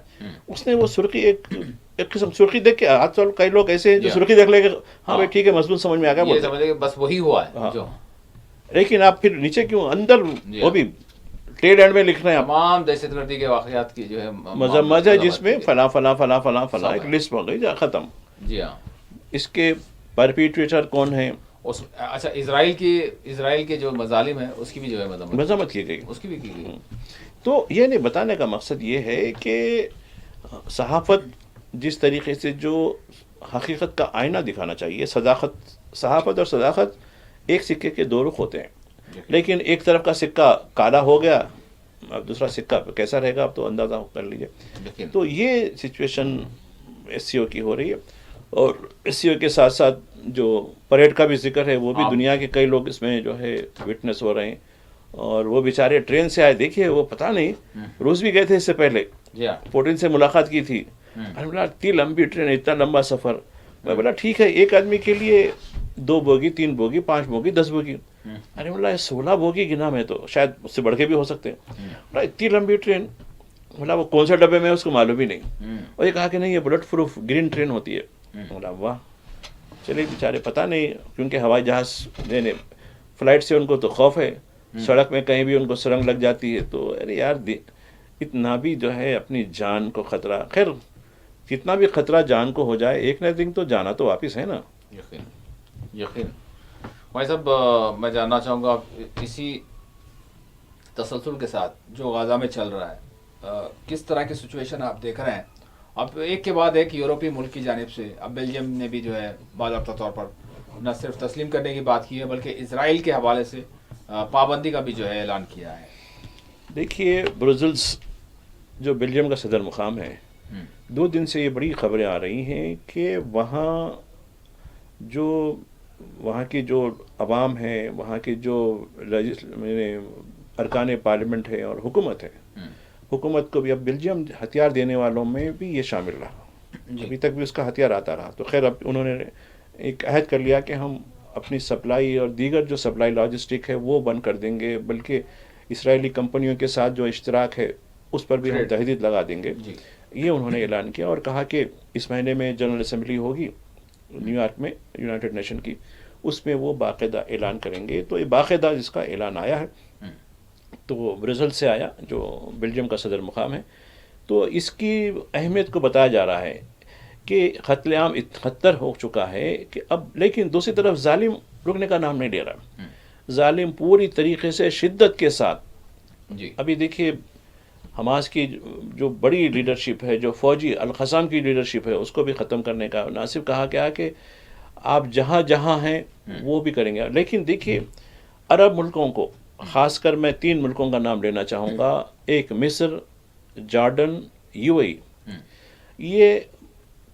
اس نے وہ سرخی ایک قسم سرخی دیکھ کے، آج کل کئی لوگ ایسے ہیں جو سرخی دیکھ لے کہ ہاں بھائی ٹھیک ہے مضمون سمجھ میں آ گیا، یہ سمجھے کہ بس وہی ہوا ہے جو. لیکن آپ پھر نیچے کیوں اندر وہ بھی ٹیل اینڈ میں لکھ رہے ہیں. تمام دہشت گردی کے واقعات کی جو ہے مذمت ہے، جس میں فلاں فلاں فلاں فلاں فلاں ایک لسٹ ہو گئی جا ختم. جی ہاں. اس کے پرپیٹریٹر کون ہیں؟ اچھا، اسرائیل کے جو مظالم ہیں اس کی بھی جو ہے مذمت کی گئی، اس کی بھی کی گئی. تو یہ نہیں بتانے کا مقصد یہ ہے کہ صحافت جس طریقے سے جو حقیقت کا آئینہ دکھانا چاہیے، صحافت اور صداقت ایک سکے کے دو رخ ہوتے ہیں. لیکن ایک طرف کا سکہ کالا ہو گیا، اب دوسرا سکہ کیسا رہے گا آپ تو اندازہ کر لیجیے. تو یہ سچویشن ایس سی او کی ہو رہی ہے. اور ایس سی او کے ساتھ ساتھ جو پریڈ کا بھی ذکر ہے، وہ بھی دنیا کے کئی لوگ اس میں جو ہے وٹنس ہو رہے ہیں. اور وہ بیچارے ٹرین سے آئے، دیکھیے وہ پتہ نہیں روس بھی گئے تھے اس سے پہلے، پوٹن سے ملاقات کی تھی. ارے بولا اتنی لمبی ٹرین، اتنا لمبا سفر. میں بولا ٹھیک ہے، ایک آدمی کے لیے 2 بوگی 3 بوگی 5 بوگی 10 بوگی. ارے بولا 16 بوگی گنا میں تو شاید اس سے بڑھ کے بھی ہو سکتے ہیں. بولا اتنی لمبی ٹرین، بولا وہ کون سے ڈبے میں ہے اس کو معلوم ہی نہیں. اور یہ کہا کہ نہیں یہ بلٹ پروف گرین ٹرین ہوتی ہے. بولا واہ. چلیے بیچارے پتہ نہیں، کیونکہ ہوائی جہاز فلائٹ سے ان کو تو خوف ہے، سڑک میں کہیں بھی ان کو سرنگ لگ جاتی ہے تو ارے یار اتنا بھی جو ہے اپنی جان کو خطرہ. خیر کتنا بھی خطرہ جان کو ہو جائے، ایک نہ دن تو جانا تو واپس ہے نا. یقین. بھائی صاحب، میں جاننا چاہوں گا اسی تسلسل کے ساتھ جو غزہ میں چل رہا ہے، کس طرح کی سچویشن آپ دیکھ رہے ہیں؟ اب ایک کے بعد ایک یورپی ملک کی جانب سے، اب بیلجیم نے بھی جو ہے باضابطہ طور پر نہ صرف تسلیم کرنے کی بات کی ہے بلکہ اسرائیل کے حوالے سے پابندی کا بھی جو ہے اعلان کیا ہے. دیکھیے برسلز جو بیلجیم کا صدر مقام ہے، 2 دن سے یہ بڑی خبریں آ رہی ہیں کہ وہاں کی جو عوام ہے، وہاں کی جو ارکان پارلیمنٹ ہے اور حکومت ہے، حکومت کو بھی اب بیلجیم ہتھیار دینے والوں میں بھی یہ شامل رہا. ابھی تک بھی اس کا ہتھیار آتا رہا. تو خیر اب انہوں نے ایک عہد کر لیا کہ ہم اپنی سپلائی اور دیگر جو سپلائی لاجسٹک ہے وہ بند کر دیں گے، بلکہ اسرائیلی کمپنیوں کے ساتھ جو اشتراک ہے اس پر بھی ہم تحدید لگا دیں گے. یہ انہوں نے اعلان کیا اور کہا کہ اس مہینے میں جنرل اسمبلی ہوگی نیو یارک میں یونائٹڈ نیشن کی، اس میں وہ باقاعدہ اعلان کریں گے. تو یہ باقاعدہ جس کا اعلان آیا ہے تو وہ برسلز سے آیا، جو بیلجیم کا صدر مقام ہے. تو اس کی اہمیت کو بتایا جا رہا ہے کہ قتل عام خطر ہو چکا ہے کہ اب، لیکن دوسری طرف ظالم رکنے کا نام نہیں لے رہا. ظالم پوری طریقے سے شدت کے ساتھ. ابھی دیکھیے حماس کی جو بڑی لیڈرشپ ہے، جو فوجی القسام کی لیڈرشپ ہے، اس کو بھی ختم کرنے کا ناصر کہا کیا کہ آپ جہاں جہاں ہیں وہ بھی کریں گے. لیکن دیکھیے عرب ملکوں کو، خاص کر میں 3 ملکوں کا نام لینا چاہوں گا، ایک مصر، جارڈن، یو اے ای. یہ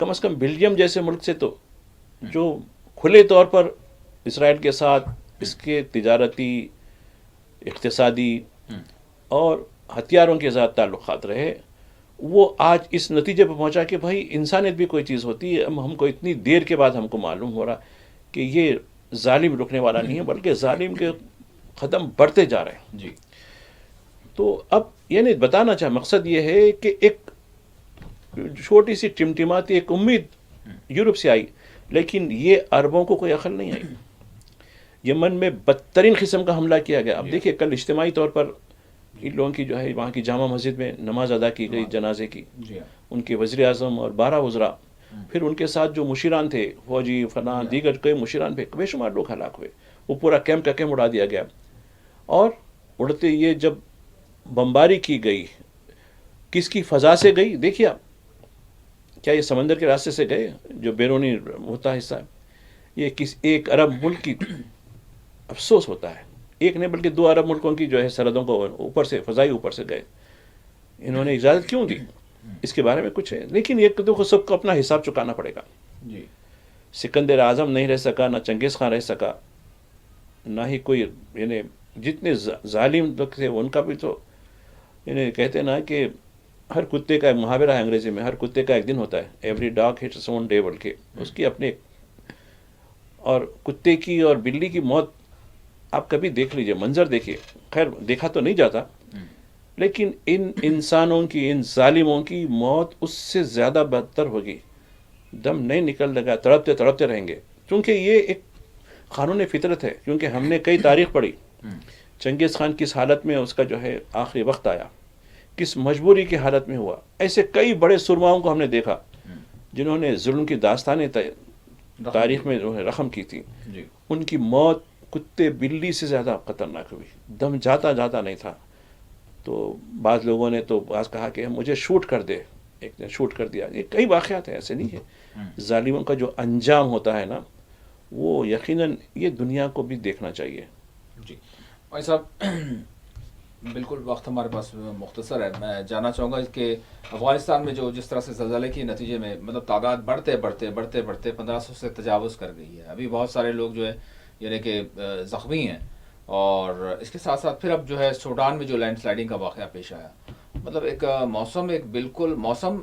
کم از کم بیلجیم جیسے ملک سے تو جو کھلے طور پر اسرائیل کے ساتھ اس کے تجارتی، اقتصادی اور ہتھیاروں کے ساتھ تعلقات رہے، وہ آج اس نتیجے پہ پہنچا کہ بھائی انسانیت بھی کوئی چیز ہوتی ہے. ہم کو اتنی دیر کے بعد ہم کو معلوم ہو رہا کہ یہ ظالم رکنے والا نہیں ہے، بلکہ ظالم کے قدم بڑھتے جا رہے ہیں. جی. تو اب یہ نہیں بتانا چاہے، مقصد یہ ہے کہ ایک چھوٹی سی ٹمٹماتی ایک امید یورپ سے آئی لیکن یہ عربوں کو کوئی عقل نہیں آئی. یمن میں بدترین قسم کا حملہ کیا گیا. اب دیکھیے کل اجتماعی طور پر ان لوگوں کی جو ہے وہاں کی جامع مسجد میں نماز ادا کی گئی جنازے کی. ان کے وزیر اعظم اور 12 وزراء، پھر ان کے ساتھ جو مشیران تھے، فوجی فلاں دیگر کئی مشیران پہ بے شمار لوگ ہلاک ہوئے. وہ پورا کیمپ کا کیمپ اڑا دیا گیا. اور اڑتے یہ جب بمباری کی گئی، کس کی فضا سے گئی دیکھیے آپ. کیا یہ سمندر کے راستے سے گئے جو بیرونی ہوتا حصہ ہے؟ یہ ایک عرب ملک کی افسوس ہوتا ہے. ایک نہیں بلکہ 2 عرب ملکوں کی جو ہے سرحدوں کو اوپر سے فضائی اوپر سے گئے. انہوں نے اجازت کیوں دی؟ اس کے بارے میں کچھ ہے، لیکن ایک تو سب کو اپنا حساب چکانا پڑے گا. سکندر اعظم نہیں رہ سکا، نہ چنگیز خان رہ سکا، نہ ہی کوئی، یعنی جتنے ظالم لوگ تھے ان کا بھی تو، یعنی کہتے نا کہ ہر کتے کا ایک محاورہ ہے انگریزی میں، ہر کتے کا ایک دن ہوتا ہے. ایوری ڈاگ ہٹس اون ڈے بول کے اس کی اپنے. اور کتے کی اور بلی کی موت آپ کبھی دیکھ لیجئے، منظر دیکھیے. خیر دیکھا تو نہیں جاتا، لیکن ان انسانوں کی، ان ظالموں کی موت اس سے زیادہ بدتر ہوگی. دم نہیں نکل لگا، تڑپتے تڑپتے رہیں گے. کیونکہ یہ ایک قانون فطرت ہے. کیونکہ ہم نے کئی تاریخ پڑھی، چنگیز خان کس حالت میں اس کا جو ہے آخری وقت آیا، کس مجبوری کی حالت میں ہوا. ایسے کئی بڑے سرماؤں کو ہم نے دیکھا جنہوں نے ظلم کی داستانیں تاریخ میں جو ہے رقم کی تھی. ان کی موت کتے بلی سے زیادہ خطرناک ہوئی. دم جاتا جاتا نہیں تھا. تو بعض لوگوں نے تو بعض کہا کہ مجھے شوٹ کر دے، ایک نے شوٹ کر دیا. یہ کئی واقعات ہیں، ایسے نہیں ہے. ظالموں کا جو انجام ہوتا ہے نا، وہ یقیناً یہ دنیا کو بھی دیکھنا چاہیے. جی بھائی صاحب، بالکل وقت ہمارے پاس مختصر ہے. میں جاننا چاہوں گا کہ افغانستان میں جو جس طرح سے زلزلے کے نتیجے میں مطلب تعداد بڑھتے 1500 سے تجاوز کر گئی ہے. ابھی بہت سارے لوگ جو ہے یعنی کہ زخمی ہیں. اور اس کے ساتھ ساتھ پھر اب جو ہے سوڈان میں جو لینڈ سلائڈنگ کا واقعہ پیش آیا، مطلب ایک موسم، ایک بالکل موسم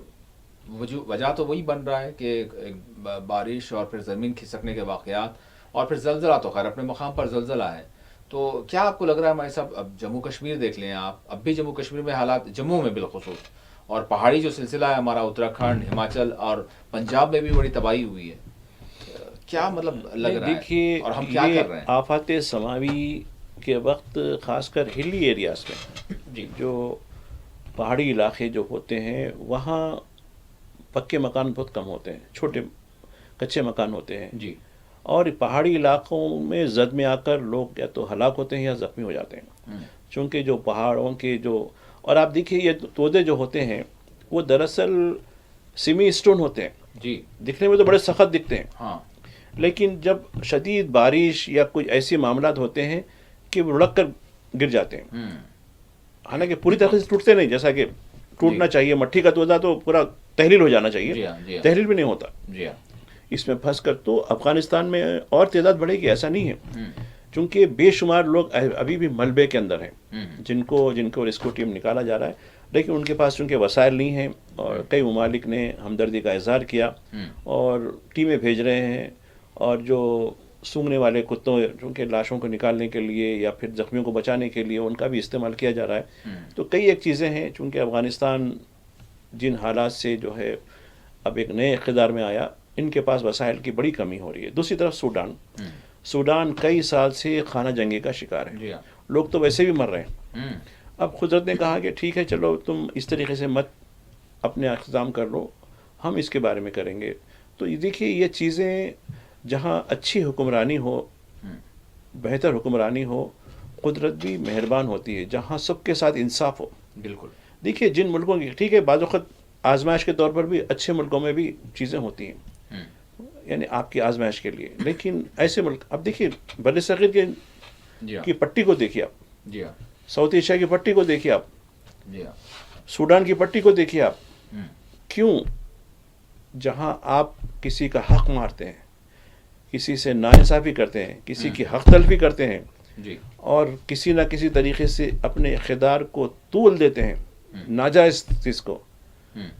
وجہ تو وہی بن رہا ہے کہ بارش اور پھر زمین کھسکنے کے واقعات، اور پھر زلزلہ تو خیر اپنے مقام پر زلزلہ ہے. تو کیا آپ کو لگ رہا ہے ہمارے صاحب، اب جموں کشمیر دیکھ لیں آپ، اب بھی جموں کشمیر میں حالات، جموں میں بالخصوص، اور پہاڑی جو سلسلہ ہے ہمارا اتراکھنڈ، ہماچل اور پنجاب میں بھی بڑی تباہی ہوئی ہے. کیا مطلب لگ رہا ہے اور ہم کیا کر رہے ہیں؟ آفات سماوی کے وقت خاص کر ہلی ایریاز میں جو پہاڑی علاقے جو ہوتے ہیں وہاں پکے مکان بہت کم ہوتے ہیں، چھوٹے کچے مکان ہوتے ہیں. جی. اور پہاڑی علاقوں میں زد میں آ کر لوگ یا تو ہلاک ہوتے ہیں یا زخمی ہو جاتے ہیں. چونکہ جو پہاڑوں کے جو، اور آپ دیکھیے یہ تودے جو ہوتے ہیں وہ دراصل سیمی اسٹون ہوتے ہیں. جی. دکھنے میں تو بڑے سخت دکھتے ہیں. ہاں. لیکن جب شدید بارش یا کوئی ایسے معاملات ہوتے ہیں کہ وہ لڑک کر گر جاتے ہیں. حالانکہ پوری طرح سے ٹوٹتے نہیں، جیسا کہ ٹوٹنا چاہیے. مٹی کا تودا تو پورا تحلیل ہو جانا چاہیے، تحلیل بھی نہیں ہوتا. اس میں پھنس کر تو افغانستان میں اور تعداد بڑھے گی، ایسا نہیں ہے. چونکہ بے شمار لوگ ابھی بھی ملبے کے اندر ہیں جن کو ریسکیو ٹیم نکالا جا رہا ہے، لیکن ان کے پاس چونکہ وسائل نہیں ہیں. اور کئی ممالک نے ہمدردی کا اظہار کیا اور ٹیمیں بھیج رہے ہیں. اور جو سونگھنے والے کتوں، چونکہ لاشوں کو نکالنے کے لیے یا پھر زخمیوں کو بچانے کے لیے ان کا بھی استعمال کیا جا رہا ہے. تو کئی ایک چیزیں ہیں. چونکہ افغانستان جن حالات سے جو ہے اب ایک نئے اقتدار میں آیا، ان کے پاس وسائل کی بڑی کمی ہو رہی ہے. دوسری طرف سوڈان کئی سال سے خانہ جنگی کا شکار ہے. لوگ تو ویسے بھی مر رہے ہیں. اب قدرت نے کہا کہ ٹھیک ہے چلو تم اس طریقے سے مت اپنے اقتدام کر لو، ہم اس کے بارے میں کریں گے. تو یہ دیکھیے یہ چیزیں جہاں اچھی حکمرانی ہو، بہتر حکمرانی ہو، قدرت بھی مہربان ہوتی ہے. جہاں سب کے ساتھ انصاف ہو. بالکل. دیکھیے جن ملکوں کی، ٹھیک ہے بعض وقت آزمائش کے طور پر بھی اچھے ملکوں میں بھی چیزیں ہوتی ہیں، یعنی آپ کی آزمائش کے لیے. لیکن ایسے ملک، اب دیکھیے بر صغیر کی پٹی کو دیکھیے آپ، ساؤتھ ایشیا کی پٹی کو دیکھیے آپ، سوڈان کی پٹی کو دیکھیے آپ. کیوں؟ جہاں آپ کسی کا حق مارتے ہیں، کسی سے ناانصافی کرتے ہیں، کسی کی حق تلفی کرتے ہیں، اور کسی نہ کسی طریقے سے اپنے اقتدار کو طول دیتے ہیں ناجائز چیز کو،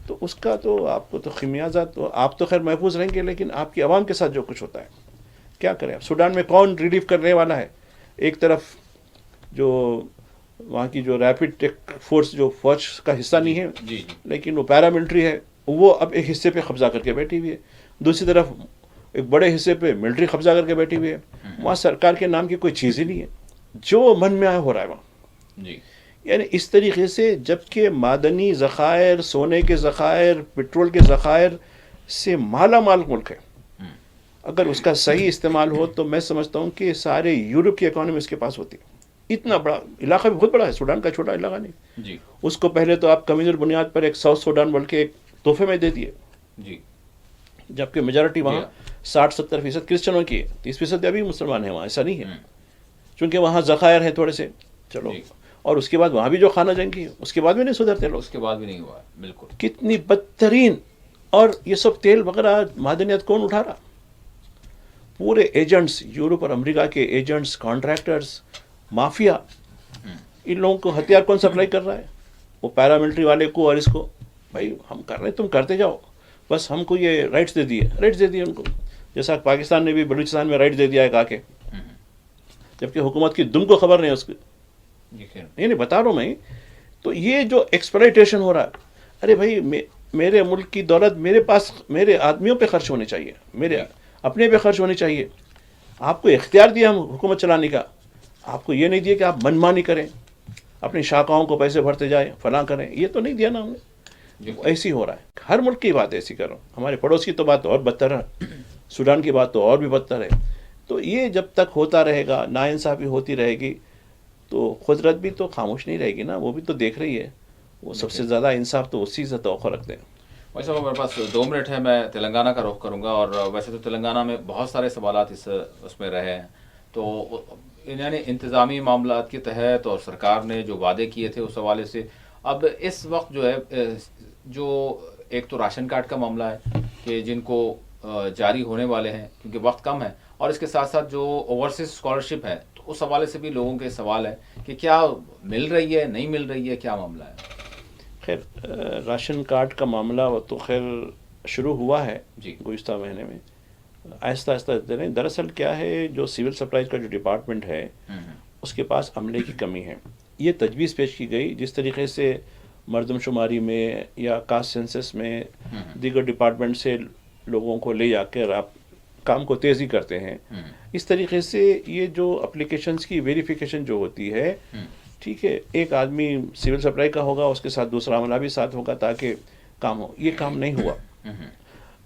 تو اس کا تو آپ کو تو خمیازہ، تو آپ تو خیر محفوظ رہیں گے، لیکن آپ کی عوام کے ساتھ جو کچھ ہوتا ہے کیا کریں. سوڈان میں کون ریلیف کرنے والا ہے؟ ایک طرف جو وہاں کی جو ریپڈ فورس جو فوج کا حصہ نہیں ہے، لیکن وہ پیراملٹری ہے، وہ اب ایک حصے پہ قبضہ کر کے بیٹھی ہوئی ہے. دوسری طرف ایک بڑے حصے پہ ملٹری قبضہ کر کے بیٹھی ہوئی ہے. وہاں سرکار کے نام کی کوئی چیز ہی نہیں ہے, جو من میں آیا ہو رہا ہے وہاں. جی یعنی اس طریقے سے جبکہ معدنی ذخائر, سونے کے ذخائر, پٹرول کے ذخائر سے مالا مال ملک ہے, اگر اس کا صحیح استعمال ہو تو میں سمجھتا ہوں کہ سارے یورپ کی اکانومی اس کے پاس ہوتی. اتنا بڑا علاقہ بھی بہت بڑا ہے, سوڈان کا چھوٹا علاقہ نہیں. جی اس کو پہلے تو آپ کمیونل بنیاد پر ایک ساؤتھ سوڈان بول کے ایک تحفے میں دے دیے, جی جبکہ میجارٹی وہاں 60-70% کرسچنوں کی ہے, 30% ابھی مسلمان ہیں وہاں. ایسا نہیں ہے, چونکہ وہاں ذخائر ہیں تھوڑے سے, چلو. اور اس کے بعد وہاں بھی جو خانہ جنگی ہے اس کے بعد بھی نہیں سدھرتے لوگ, اس کے بعد بھی نہیں ہوا. بالکل کتنی بدترین. اور یہ سب تیل وغیرہ معدنیات کون اٹھا رہا؟ پورے ایجنٹس, یورپ اور امریکہ کے ایجنٹس, کانٹریکٹرز, مافیا. ان لوگوں کو ہتھیار کون سپلائی کر رہا ہے؟ وہ پیراملٹری والے کو, اور اس کو بھائی ہم کر رہے ہیں تم کرتے جاؤ, بس ہم کو یہ رائٹس دے دیے ان کو. جیسا پاکستان نے بھی بلوچستان میں رائٹ دے دیا ہے, کہا کہ جبکہ حکومت کی دم کو خبر نہیں ہے اس کی. نہیں بتا رہا ہوں میں. تو یہ جو ایکسپلائٹیشن ہو رہا ہے, ارے بھائی میرے ملک کی دولت میرے پاس, میرے آدمیوں پہ خرچ ہونی چاہیے, میرے اپنے پہ خرچ ہونی چاہیے. آپ کو اختیار دیا ہم حکومت چلانے کا, آپ کو یہ نہیں دیا کہ آپ منمانی کریں, اپنی شاخاؤں کو پیسے بھرتے جائیں, فلاں کریں. یہ تو نہیں دیا نا ہم نے. ایسی ہو رہا ہے, ہر ملک کی بات ایسی کرو. ہمارے پڑوس کی تو بات اور بدتر ہے, سوڈان کی بات تو اور بھی بدتر ہے. تو یہ جب تک ہوتا رہے گا, ناانصافی ہوتی رہے گی, تو قدرت بھی تو خاموش نہیں رہے گی نا, وہ بھی تو دیکھ رہی ہے. وہ سب سے زیادہ انصاف تو اسی سے توقع رکھتے ہیں. ویسے میرے پاس 2 منٹ ہے, میں تلنگانہ کا رخ کروں گا. اور ویسے تو تلنگانہ میں بہت سارے سوالات اس میں رہے ہیں. تو یعنی انتظامی معاملات کے تحت اور سرکار نے جو وعدے کیے تھے اس حوالے سے, اب اس وقت جو ہے, جو ایک تو راشن کارڈ کا معاملہ ہے کہ جن کو جاری ہونے والے ہیں کیونکہ وقت کم ہے, اور اس کے ساتھ ساتھ جو اوورسیز اسکالرشپ ہے, تو اس حوالے سے بھی لوگوں کے سوال ہے کہ کیا مل رہی ہے, نہیں مل رہی ہے, کیا معاملہ ہے. خیر راشن کارڈ کا معاملہ تو خیر شروع ہوا ہے جی گزشتہ مہینے میں, آہستہ آہستہ دے رہے ہیں. دراصل کیا ہے, جو سول سپلائز کا جو ڈپارٹمنٹ ہے اس کے پاس عملے کی کمی ہے. یہ تجویز پیش کی گئی, جس طریقے سے مردم شماری میں یا کاسٹ سینسس میں دیگر ڈپارٹمنٹ سے لوگوں کو لے جا کر آپ کام کو تیزی کرتے ہیں, اس طریقے سے یہ جو اپلیکیشنز کی ویریفیکیشن جو ہوتی ہے, ٹھیک ہے, ایک آدمی سول سپلائی کا ہوگا, اس کے ساتھ دوسرا عملہ بھی ساتھ ہوگا تاکہ کام ہو. یہ کام نہیں ہوا.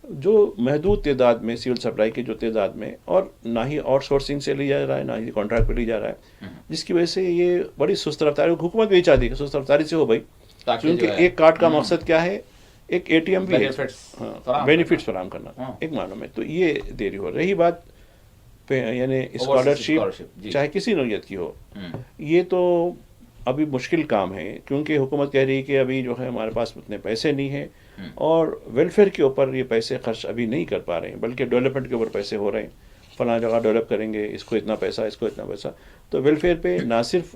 جو محدود تعداد میں سول سپلائی کی جو تعداد میں, اور نہ ہی آؤٹ سورسنگ سے لی جا رہا ہے, نہ ہی کانٹریکٹ پہ لی جا رہا ہے, جس کی وجہ سے یہ بڑی سست رفتاری, حکومت بھی چاہتی ہے کہ سست رفتاری سے ہو بھائی, کیونکہ ایک کارڈ کا مقصد کیا ہے, ایک اے ٹی ایم بھی ہے, بینیفٹس فراہم کرنا ایک معنی میں. تو یہ دیری ہو رہی بات یعنی اسکالرشپ چاہے کسی نوعیت کی ہو, یہ تو ابھی مشکل کام ہے, کیونکہ حکومت کہہ رہی ہے کہ ابھی جو ہے ہمارے پاس اتنے پیسے نہیں ہیں, اور ویلفیئر کے اوپر یہ پیسے خرچ ابھی نہیں کر پا رہے ہیں, بلکہ ڈیولپمنٹ کے اوپر پیسے ہو رہے ہیں. فلاں جگہ ڈیولپ کریں گے, اس کو اتنا پیسہ, اس کو اتنا پیسہ. تو ویلفیئر پہ نہ صرف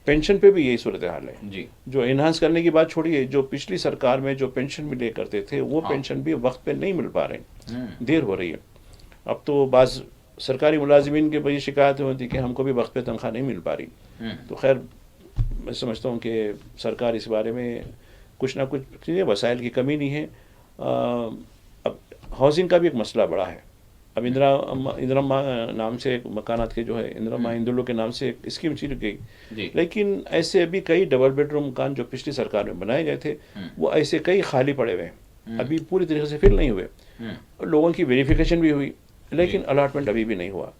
پینشن پہ بھی یہی صورتحال ہے. جی جو انہانس کرنے کی بات چھوڑیے, جو پچھلی سرکار میں جو پینشن بھی لے کرتے تھے, وہ پینشن بھی وقت پہ نہیں مل پا رہے ہیں, دیر ہو رہی ہے. اب تو بعض سرکاری ملازمین کے بڑی شکایتیں ہوتی کہ ہم کو بھی وقت پہ تنخواہ نہیں مل پا رہی. تو خیر میں سمجھتا ہوں کہ سرکار اس بارے میں کچھ نہ کچھ چیزیں, وسائل کی کمی نہیں ہے. اب ہاؤسنگ کا بھی ایک مسئلہ بڑا ہے. اب اندرا ماں نام سے ایک مکانات کے جو ہے, اندرا ماں ہندولو کے نام سے ایک اسکیم چل گئی, لیکن ایسے ابھی کئی ڈبل بیڈ روم مکان جو پچھلی سرکار میں بنائے گئے تھے, وہ ایسے کئی خالی پڑے ہوئے ہیں, ابھی پوری طریقے سے فل نہیں ہوئے. لوگوں کی ویریفیکیشن بھی ہوئی, لیکن الاٹمنٹ ابھی بھی نہیں ہوا.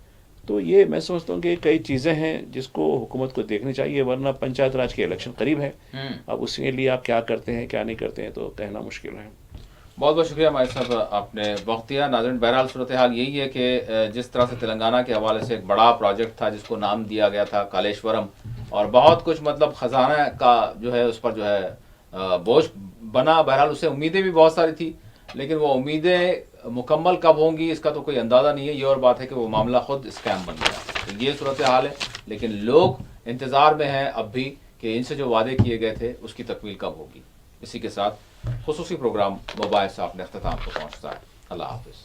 تو یہ میں سمجھتا ہوں کہ کئی چیزیں ہیں جس کو حکومت کو دیکھنی چاہیے, ورنہ پنچایت راج کے الیکشن قریب ہے. اب اس کے لیے آپ کیا کرتے ہیں کیا نہیں کرتے ہیں تو کہنا مشکل ہے. بہت بہت شکریہ ماہر صاحب, آپ نے وقت دیا. ناظرین بہرحال صورتحال یہی ہے کہ جس طرح سے تلنگانہ کے حوالے سے ایک بڑا پروجیکٹ تھا جس کو نام دیا گیا تھا کالیشورم, اور بہت کچھ مطلب خزانہ کا جو ہے اس پر جو ہے بوجھ بنا. بہرحال اسے امیدیں بھی بہت ساری تھی, لیکن وہ امیدیں مکمل کب ہوں گی اس کا تو کوئی اندازہ نہیں ہے. یہ اور بات ہے کہ وہ معاملہ خود اسکیم بن گیا. تو یہ صورتحال ہے, لیکن لوگ انتظار میں ہیں اب بھی کہ ان سے جو وعدے کیے گئے تھے اس کی تکمیل کب ہوگی. اسی کے ساتھ خصوصی پروگرام موبائل سے اپنے اختتام کو پہنچتا ہے. اللہ حافظ.